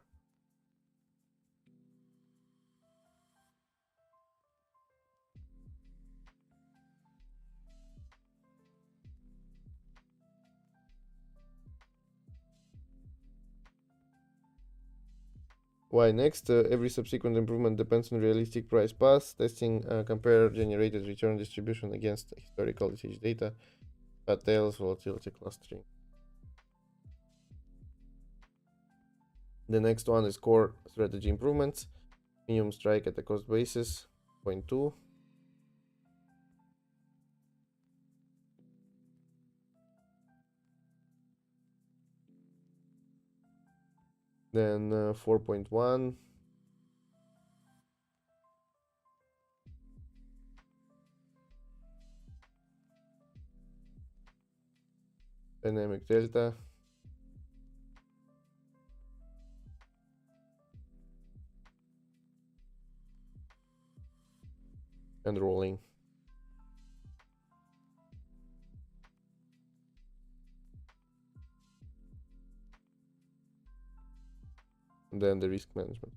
Why next? Every subsequent improvement depends on realistic price paths. Testing compare generated return distribution against historical usage data, fat tails, volatility clustering. The next one is core strategy improvements. Minimum strike at the cost basis, 0.2. Then 4.1. Dynamic delta. And rolling. And then the risk management.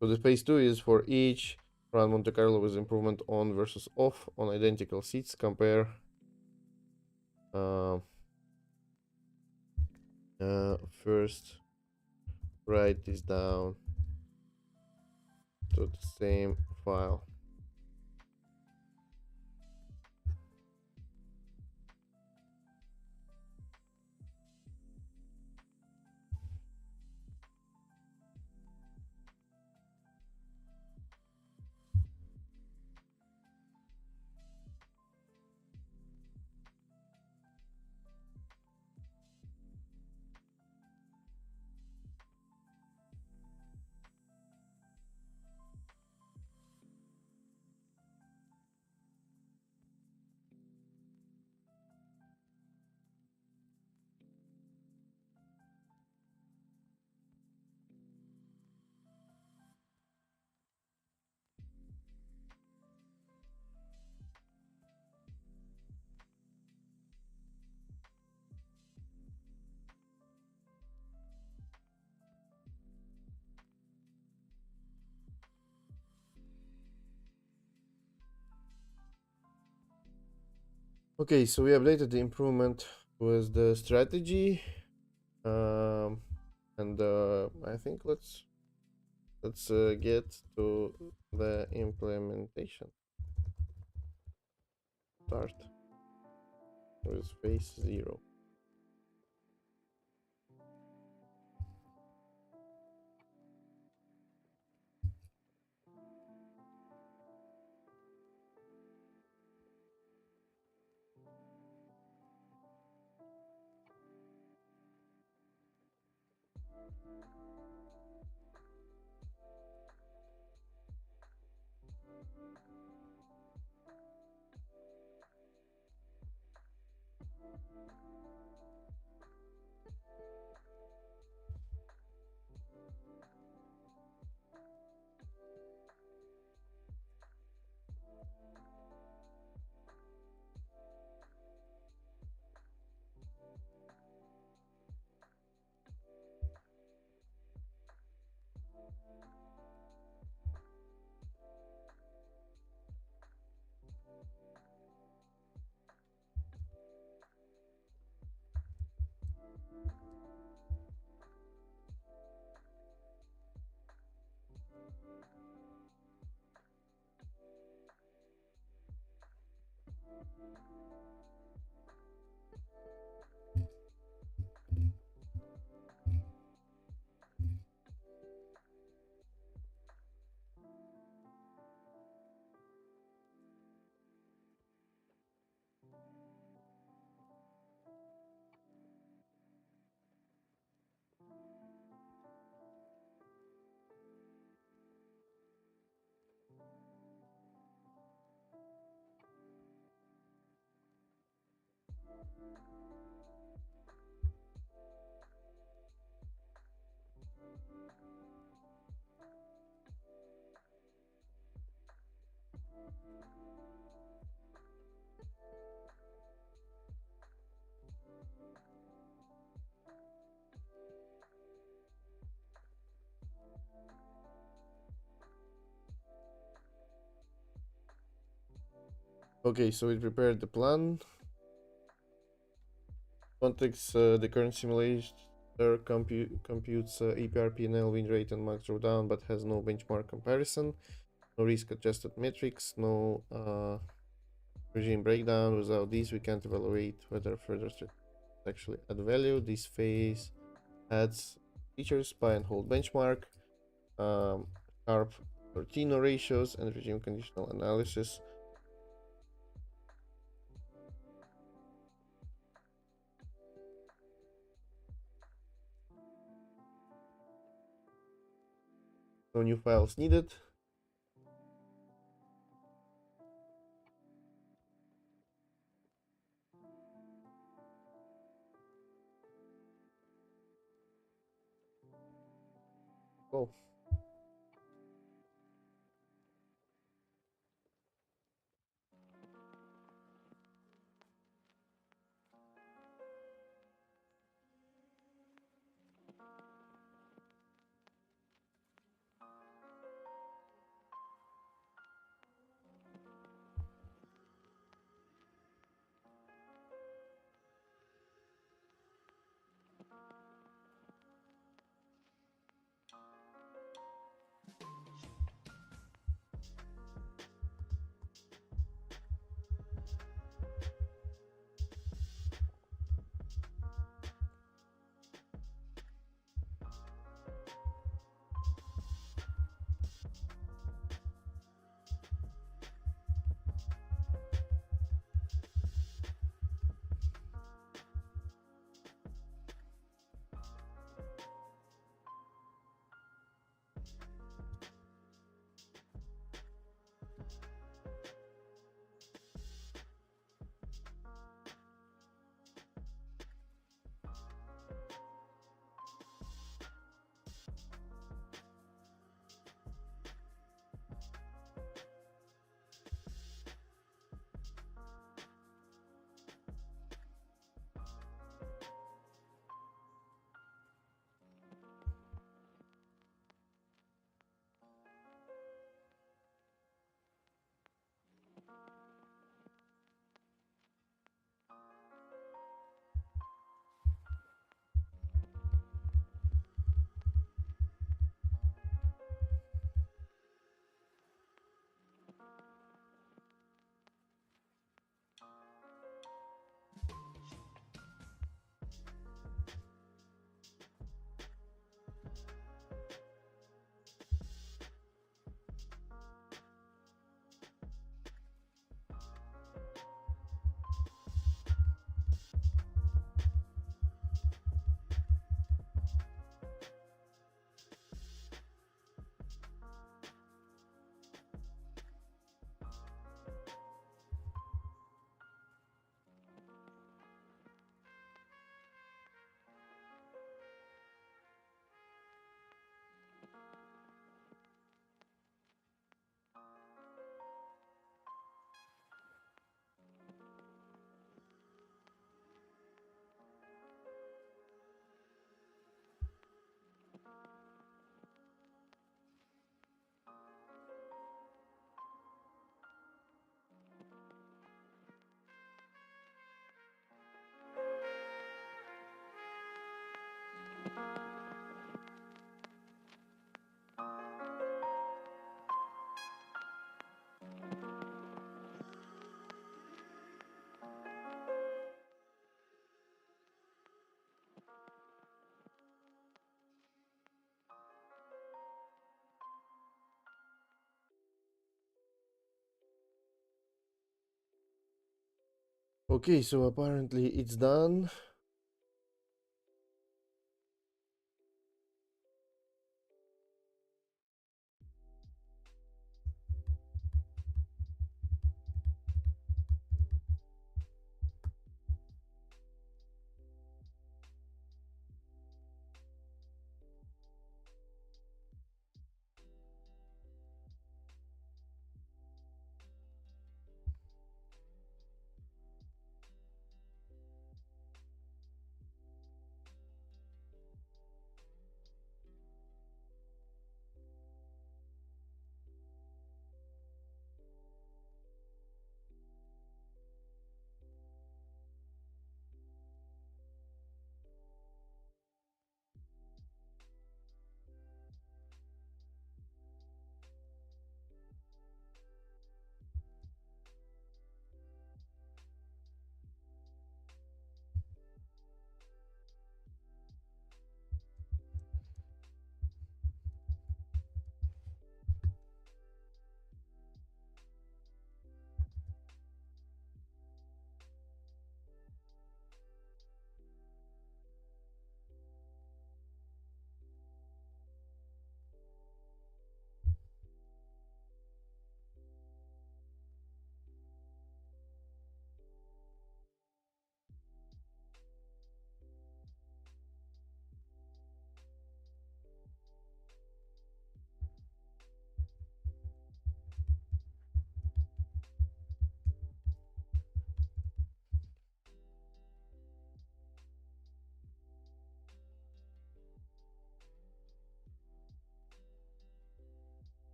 So the phase 2 is for each run Monte Carlo with improvement on versus off on identical seats. Compare first write this down to the same file. Okay, so we updated the improvement with the strategy, and I think let's get to the implementation. Start with phase 0. Okay, so we prepared the plan. Context, the current simulator computes APR, PNL, win rate, and max drawdown, but has no benchmark comparison, no risk-adjusted metrics, no regime breakdown. Without these, we can't evaluate whether further actually add value. This phase adds features, buy and hold benchmark, sharp Tortino ratios, and regime conditional analysis. No new files needed. Oh. Okay, so apparently it's done.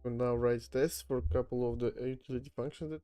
We'll now write tests for a couple of the utility functions that.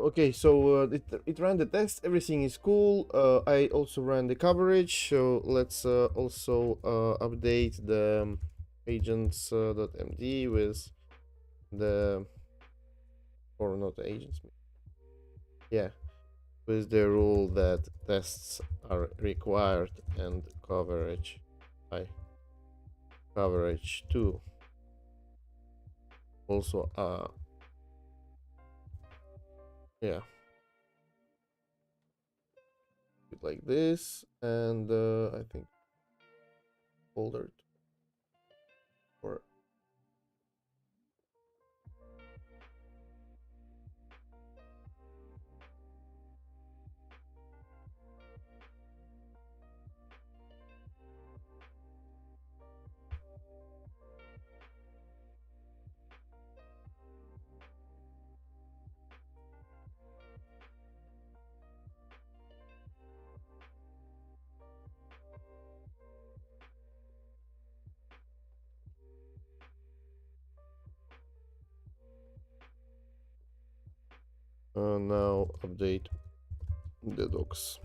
Okay, so it ran the test. Everything is cool. I also ran the coverage. So let's also update the agents.md with the, or not the agents. Yeah, with the rule that tests are required and coverage by coverage 2 also yeah, like this, and I think folder or now update the docs.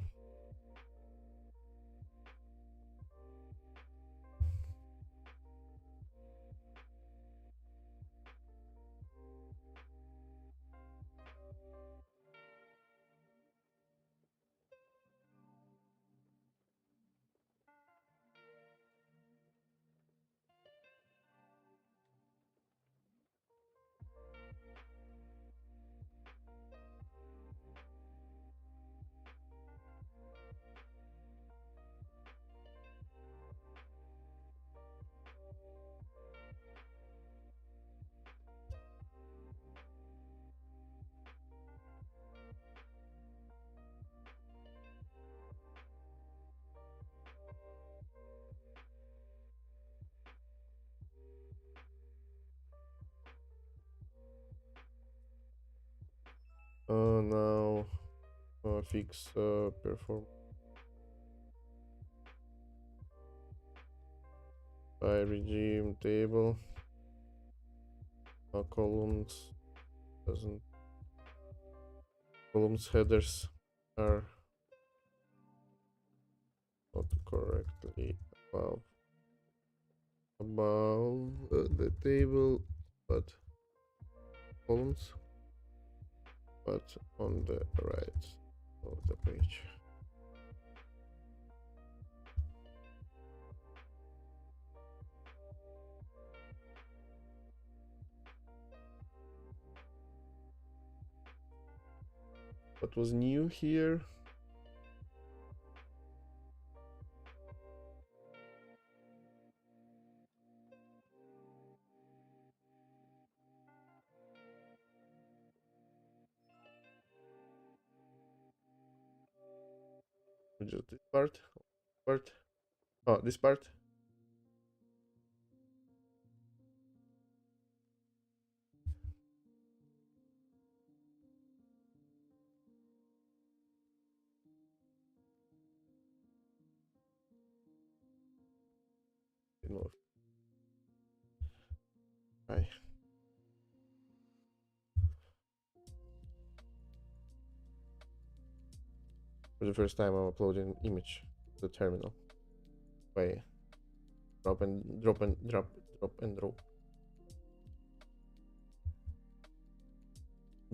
Now fix perform by regime table. Columns doesn't columns headers are not correctly above the table, but columns, but on the right of the page. What was new here? Just this part. Oh, this part. No. Right. For the first time, I'm uploading image to the terminal by drop and drop and drop, drop and drop,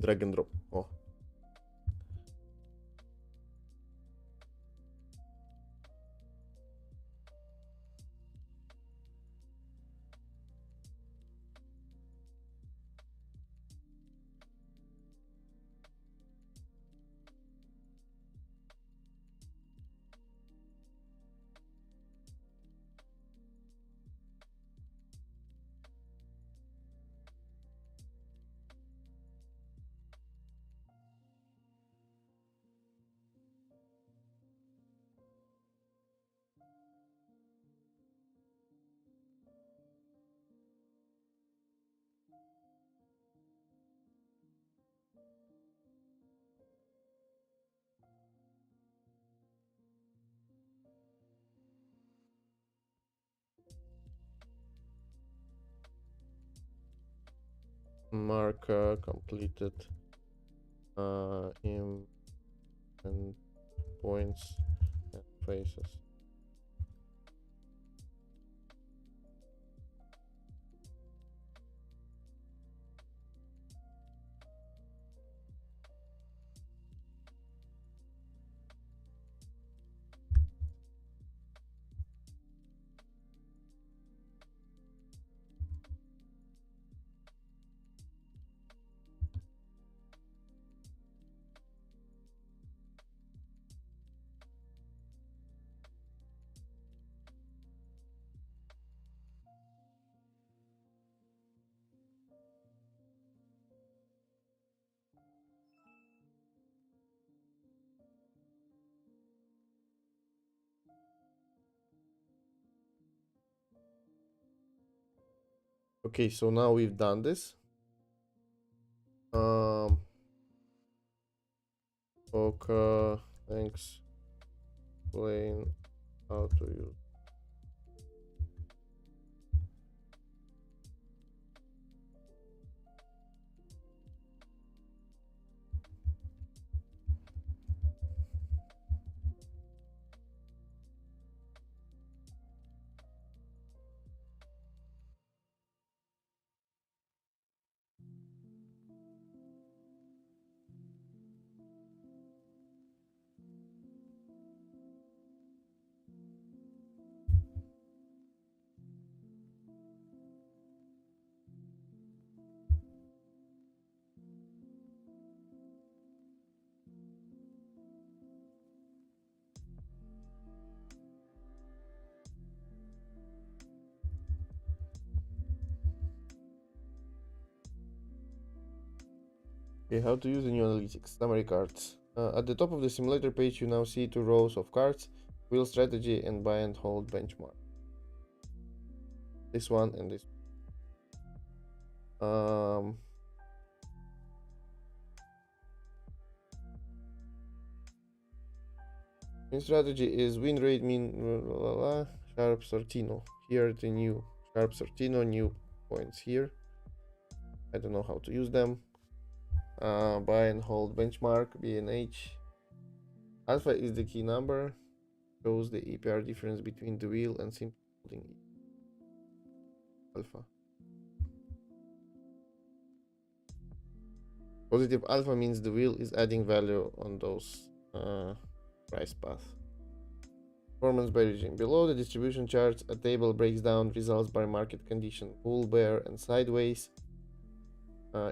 drag and drop. Oh, mark completed in and points and faces. Okay, so now we've done this. Okay, thanks. Explain how to use. Okay, how to use the new analytics summary cards. At the top of the simulator page, you now see two rows of cards: wheel strategy and buy and hold benchmark. This one and this. Um, Main strategy is win rate, mean sharp sortino. Here the new sharp sortino, new points here. I don't know how to use them. Buy and hold benchmark, BNH. Alpha is the key number. Shows the APR difference between the wheel and simple holding alpha. Positive alpha means the wheel is adding value on those price path. Performance by regime. Below the distribution charts, a table breaks down results by market condition, bull, bear, and sideways.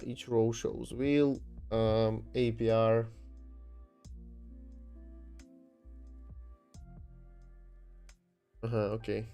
Each row shows wheel, APR. Okay.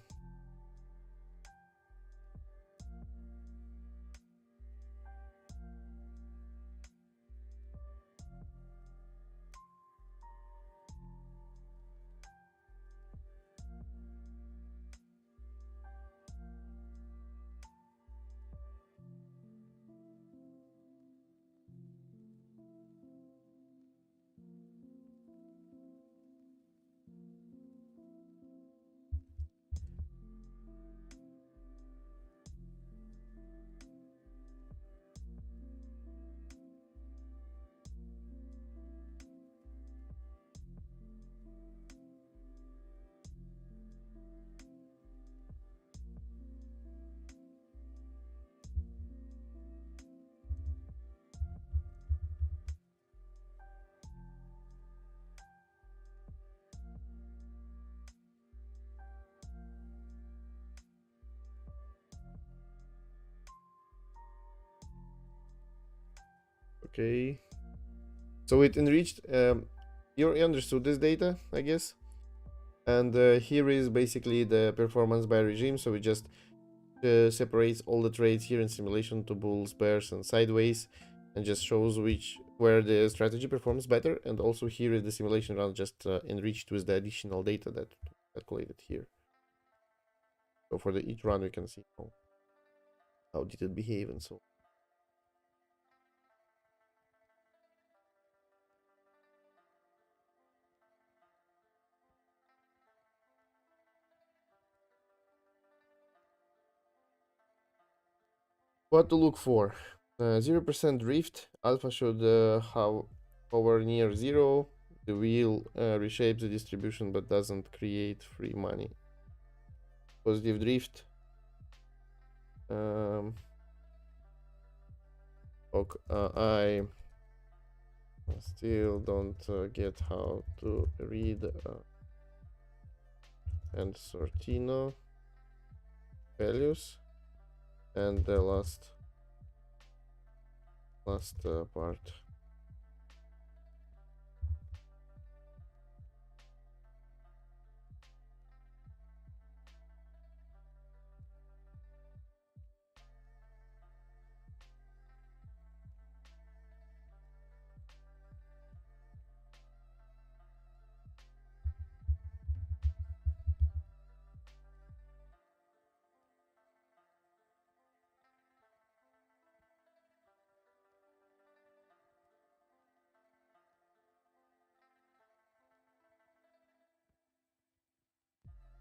Okay. So it enriched. You understood this data, I guess. And here is basically the performance by regime. So we just separates all the trades here in simulation to bulls, bears, and sideways, and just shows where the strategy performs better. And also here is the simulation run just enriched with the additional data that calculated here. So for the each run we can see how did it behave and so on. What to look for? 0% drift. Alpha should hover near zero. The wheel reshapes the distribution but doesn't create free money. Positive drift. Okay, I still don't get how to read and Sortino values. And the last part.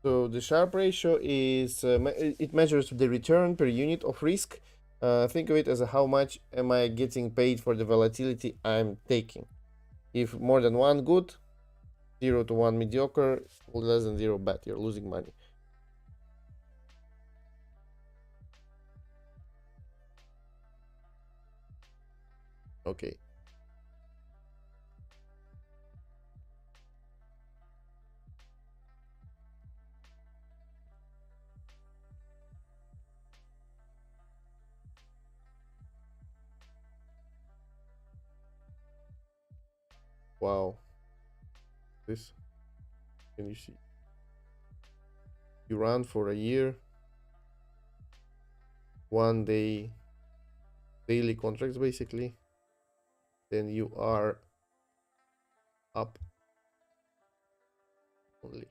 So the Sharpe ratio is it measures the return per unit of risk. Think of it as how much am I getting paid for the volatility I'm taking. If more than one, good. 0 to 1, mediocre. Less than 0, bad. You're losing money. Okay. Wow. This, can you see? You run for a year, 1 day, daily contracts basically. Then you are up only.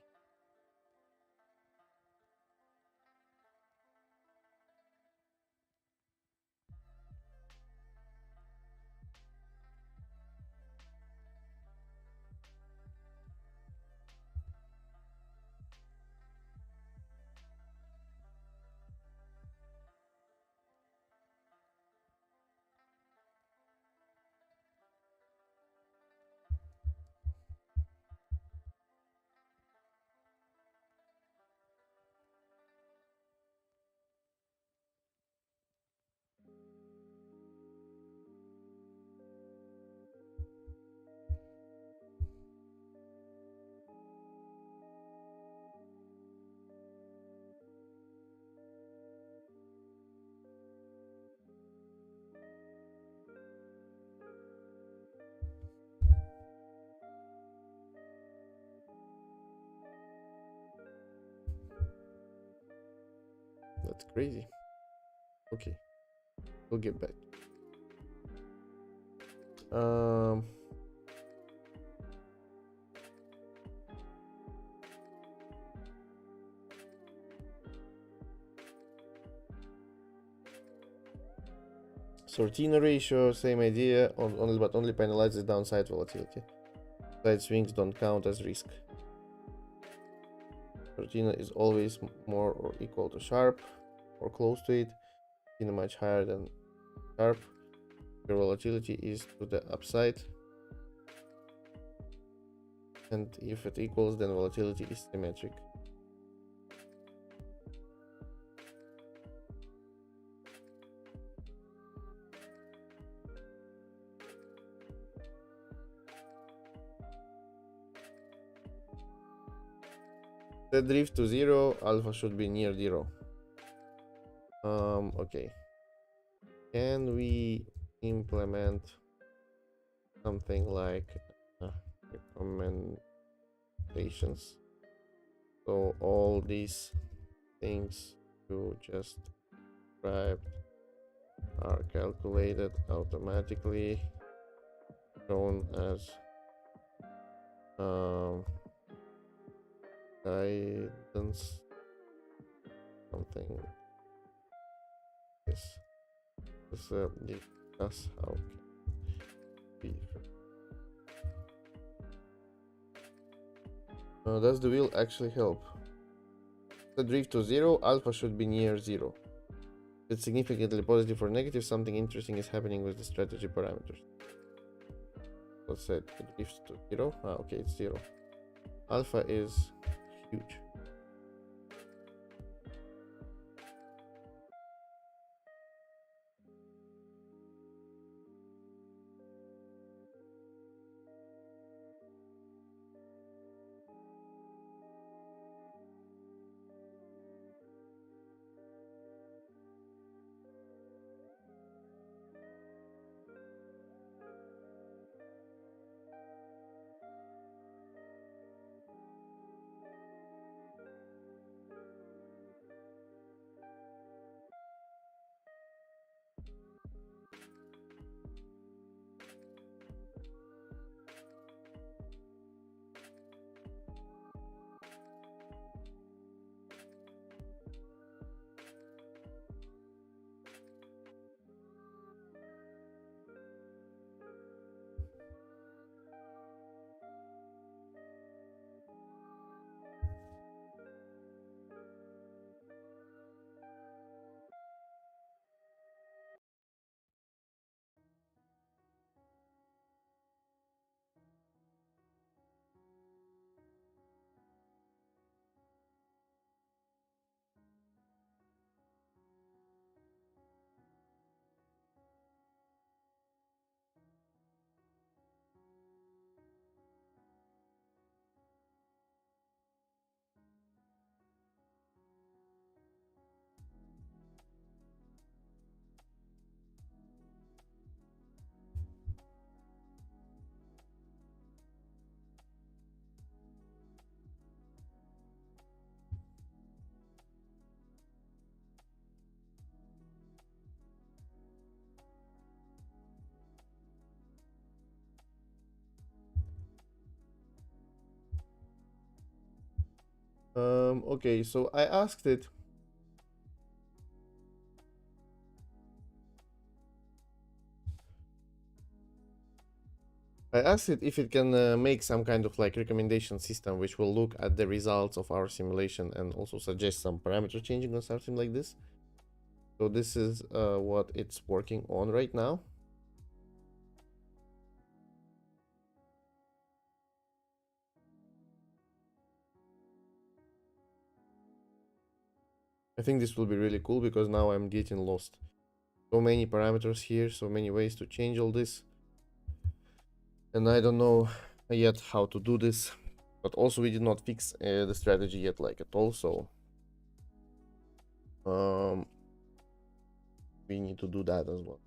that's crazy. Okay, we'll get back. Sortino ratio, same idea, but only penalizes downside volatility. Side swings don't count as risk. Sortino is always more or equal to sharp or close to it. Sortino much higher than sharp. Your volatility is to the upside. And if it equals, then volatility is symmetric. Set drift to 0, alpha should be near 0. Okay. Can we implement something like recommendations? So all these things you just described are calculated automatically, shown as guidance, something this discuss how can be. Does the wheel actually help? The drift to 0, alpha should be near 0. If it's significantly positive or negative, something interesting is happening with the strategy parameters. Let's say it drifts to 0. Okay, it's 0. Alpha is huge. Okay, so I asked it. I asked it if it can make some kind of like recommendation system which will look at the results of our simulation and also suggest some parameter changing or something like this. So this is what it's working on right now. I think this will be really cool because now I'm getting lost. So many parameters here, so many ways to change all this. And I don't know yet how to do this. But also we did not fix the strategy yet like at all, so we need to do that as well.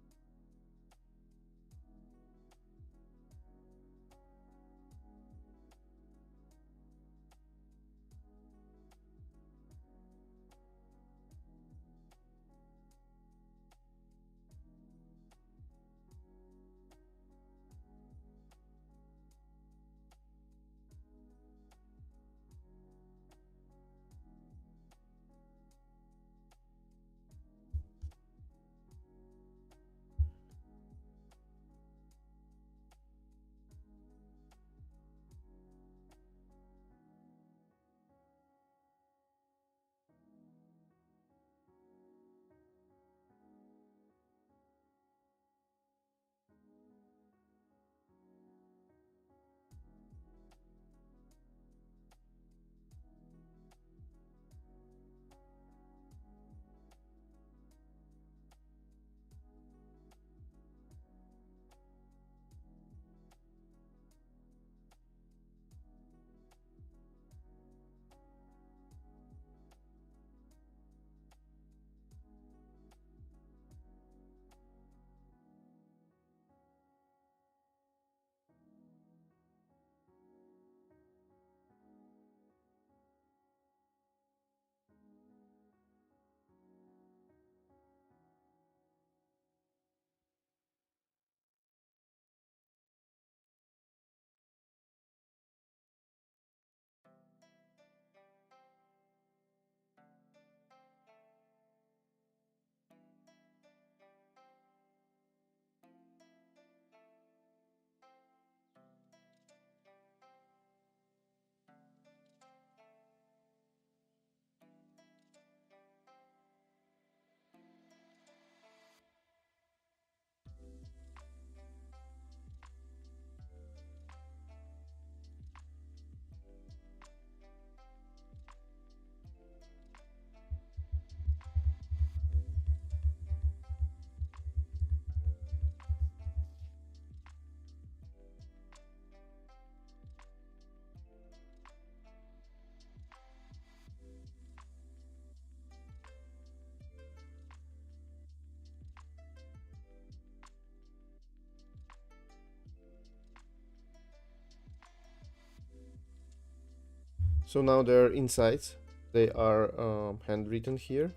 So now there are insights. They are handwritten here,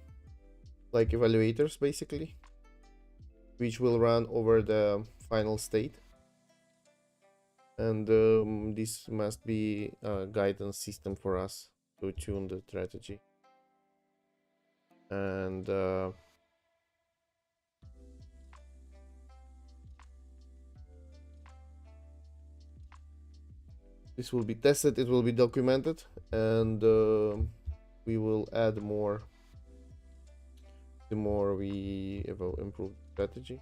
like evaluators basically, which will run over the final state. And this must be a guidance system for us to tune the strategy. And this will be tested, it will be documented, and we will add more the more we improve the strategy.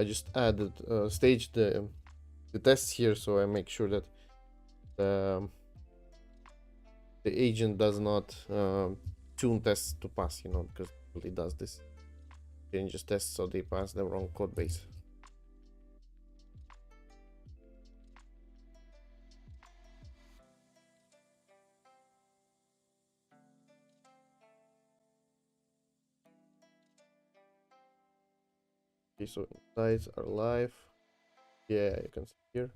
I just added staged the tests here, so I make sure that the agent does not tune tests to pass, you know, because it does this. Changes tests so they pass the wrong code base. Okay, so insights are live. Yeah, you can see here.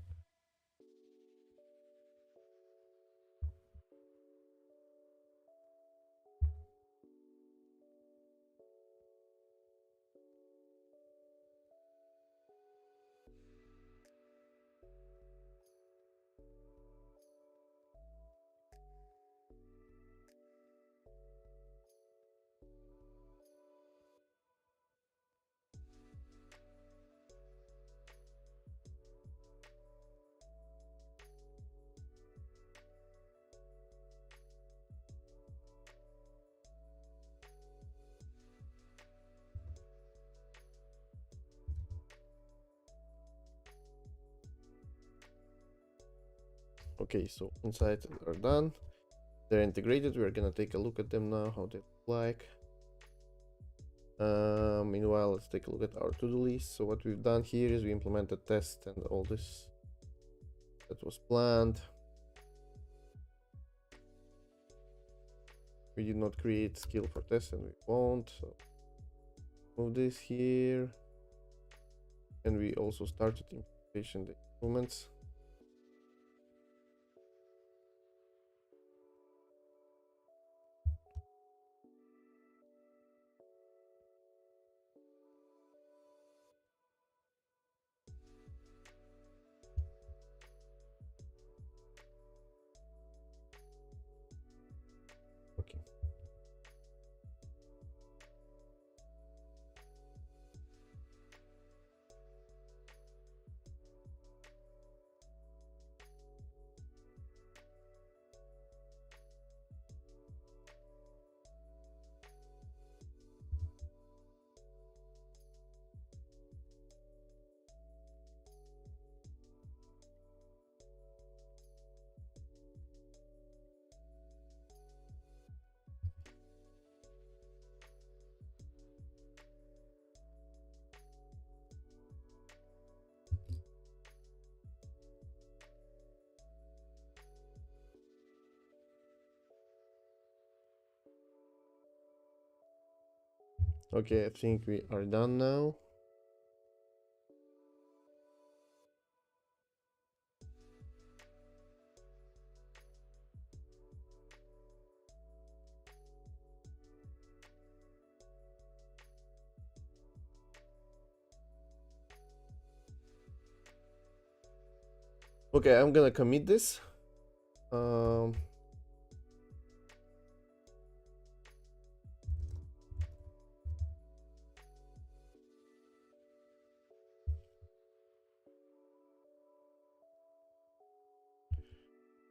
Okay, so insights are done. They're integrated. We're gonna take a look at them now, how they look like. Meanwhile, let's take a look at our to-do list. So what we've done here is we implemented test and all this that was planned. We did not create skill for test and we won't. So move this here. And we also started implementation the improvements. Okay. Okay, I think we are done now. Okay, I'm gonna commit this.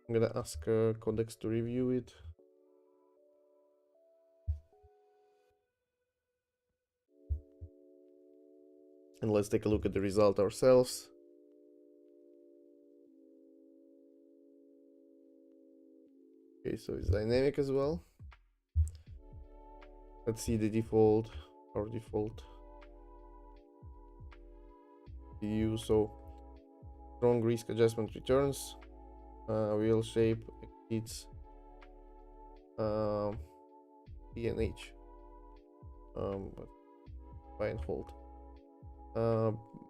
I'm gonna ask Codex to review it. And let's take a look at the result ourselves. Okay, so it's dynamic as well. Let's see the default, our default view. So strong risk adjustment returns, wheel shape exceeds PNH, but buy and hold.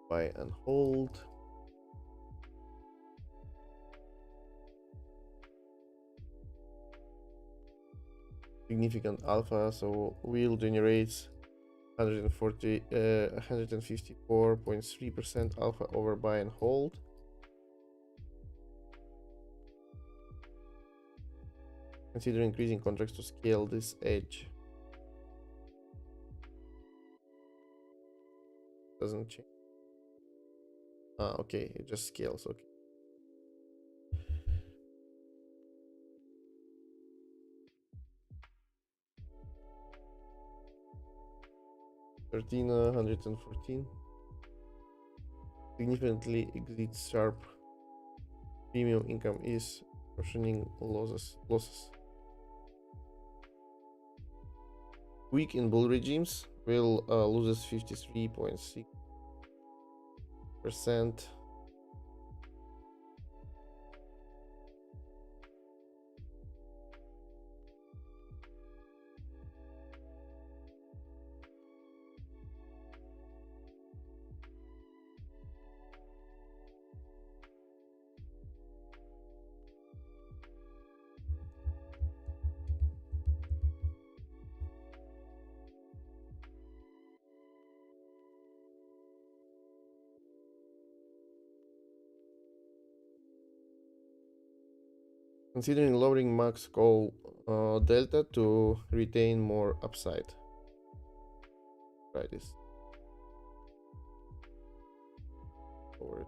Buy and hold. Significant alpha, so wheel generates 154.3% alpha over buy and hold. Consider increasing contracts to scale this edge. Doesn't change. Okay, it just scales. Okay. $1,314 significantly exceeds sharp. Premium income is cushioning losses. Weak in bull regimes will loses 53.6%. Considering lowering max call delta to retain more upside. Try this. Over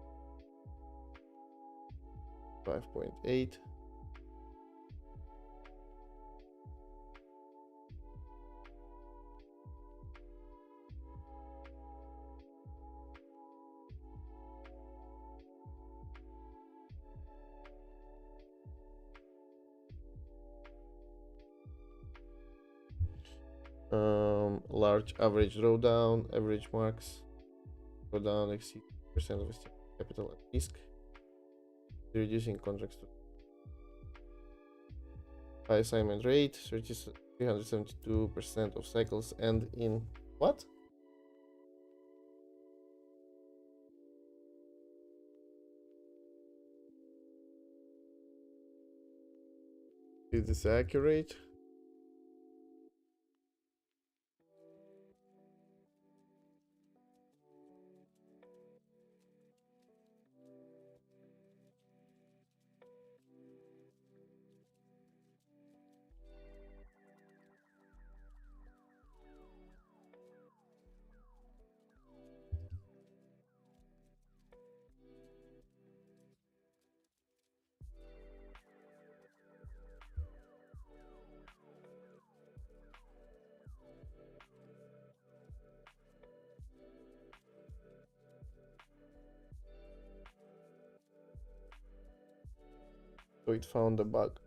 5.8. Large average drawdown, average max drawdown exceeds percent of capital at risk. Reducing contracts to high assignment rate, 372% of cycles end in what? Is this accurate? So it found a bug.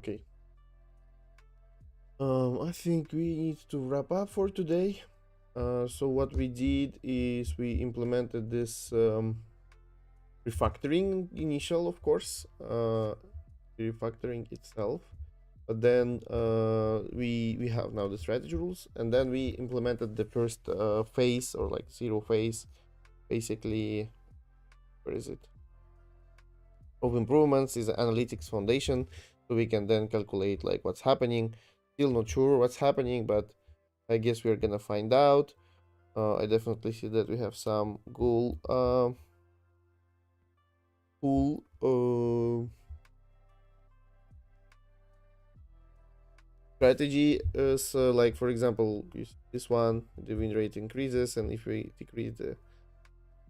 Okay. I think we need to wrap up for today. So what we did is we implemented this refactoring initial, of course, refactoring itself. But then we have now the strategy rules, and then we implemented the first phase, or like zero phase, basically. Where is it? Of improvements is the analytics foundation, so we can then calculate like what's happening. Still not sure what's happening, but I guess we're gonna find out. I definitely see that we have some cool strategy. So like for example, this one, the win rate increases, and if we decrease the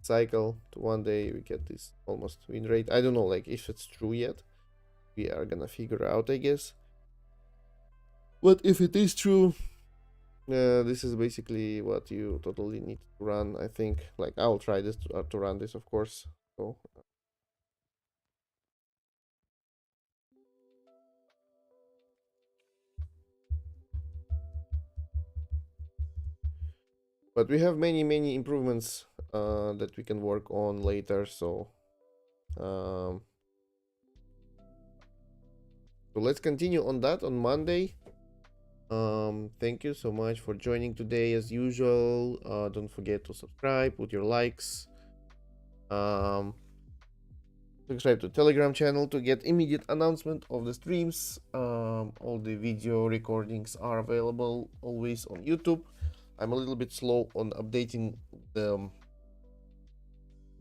cycle to 1 day, we get this almost win rate. I don't know like if it's true yet. We are gonna figure out, I guess. But if it is true, this is basically what you totally need to run. I think like I'll try this to run this, of course. So but we have many improvements that we can work on later. Um, so let's continue on that on Monday. Thank you so much for joining today. As usual, don't forget to subscribe, put your likes. Subscribe to Telegram channel to get immediate announcement of the streams. All the video recordings are available always on YouTube. I'm a little bit slow on updating the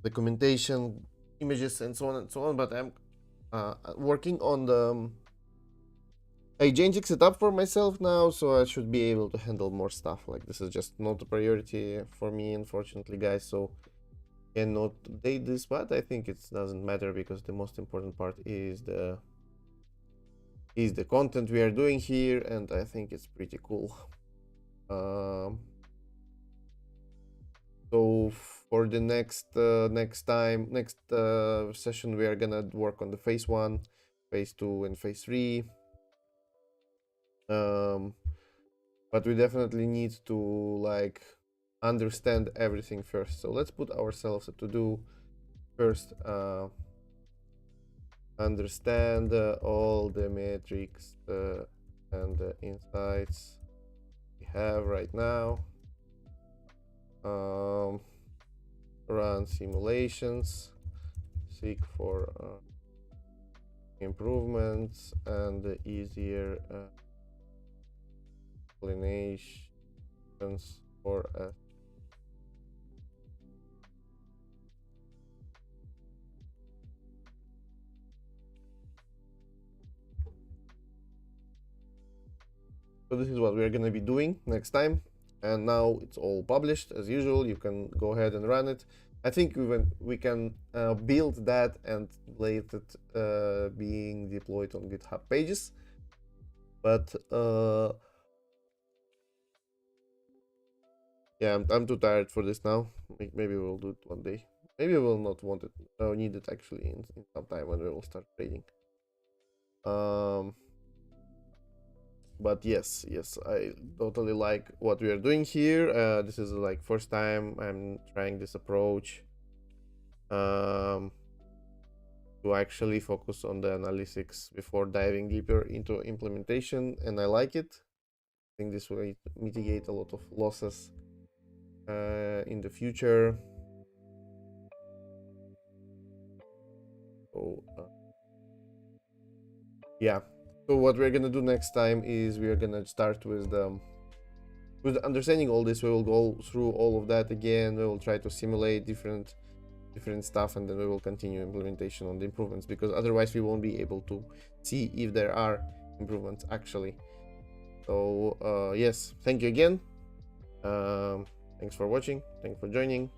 documentation, images, and so on, but I'm working on the agentic setup for myself now, so I should be able to handle more stuff. Like this is just not a priority for me, unfortunately, guys. So cannot update this, but I think it doesn't matter because the most important part is the content we are doing here, and I think it's pretty cool. So for the next session, we are gonna work on the phase 1, phase 2, and phase 3. But we definitely need to like understand everything first. So let's put ourselves to do first. Understand all the metrics and the insights we have right now. Run simulations, seek for improvements and easier explanations for us. So this is what we're gonna be doing next time, and now it's all published as usual. You can go ahead and run it. I think we can build that and let it being deployed on GitHub pages. But yeah, I'm too tired for this now. Maybe we'll do it one day. Maybe we'll not want it. Need it actually in some time when we will start trading. But yes, I totally like what we are doing here. This is like first time I'm trying this approach to actually focus on the analytics before diving deeper into implementation, and I like it. I think this will mitigate a lot of losses in the future. So yeah. So what we're gonna do next time is we're gonna start with understanding all this. We will go through all of that again. We will try to simulate different stuff, and then we will continue implementation on the improvements, because otherwise we won't be able to see if there are improvements actually. So yes, thank you again. Thanks for watching. Thanks for joining.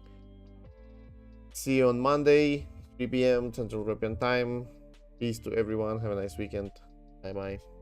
See you on Monday, 3 p.m. Central European Time. Peace to everyone. Have a nice weekend. Bye bye.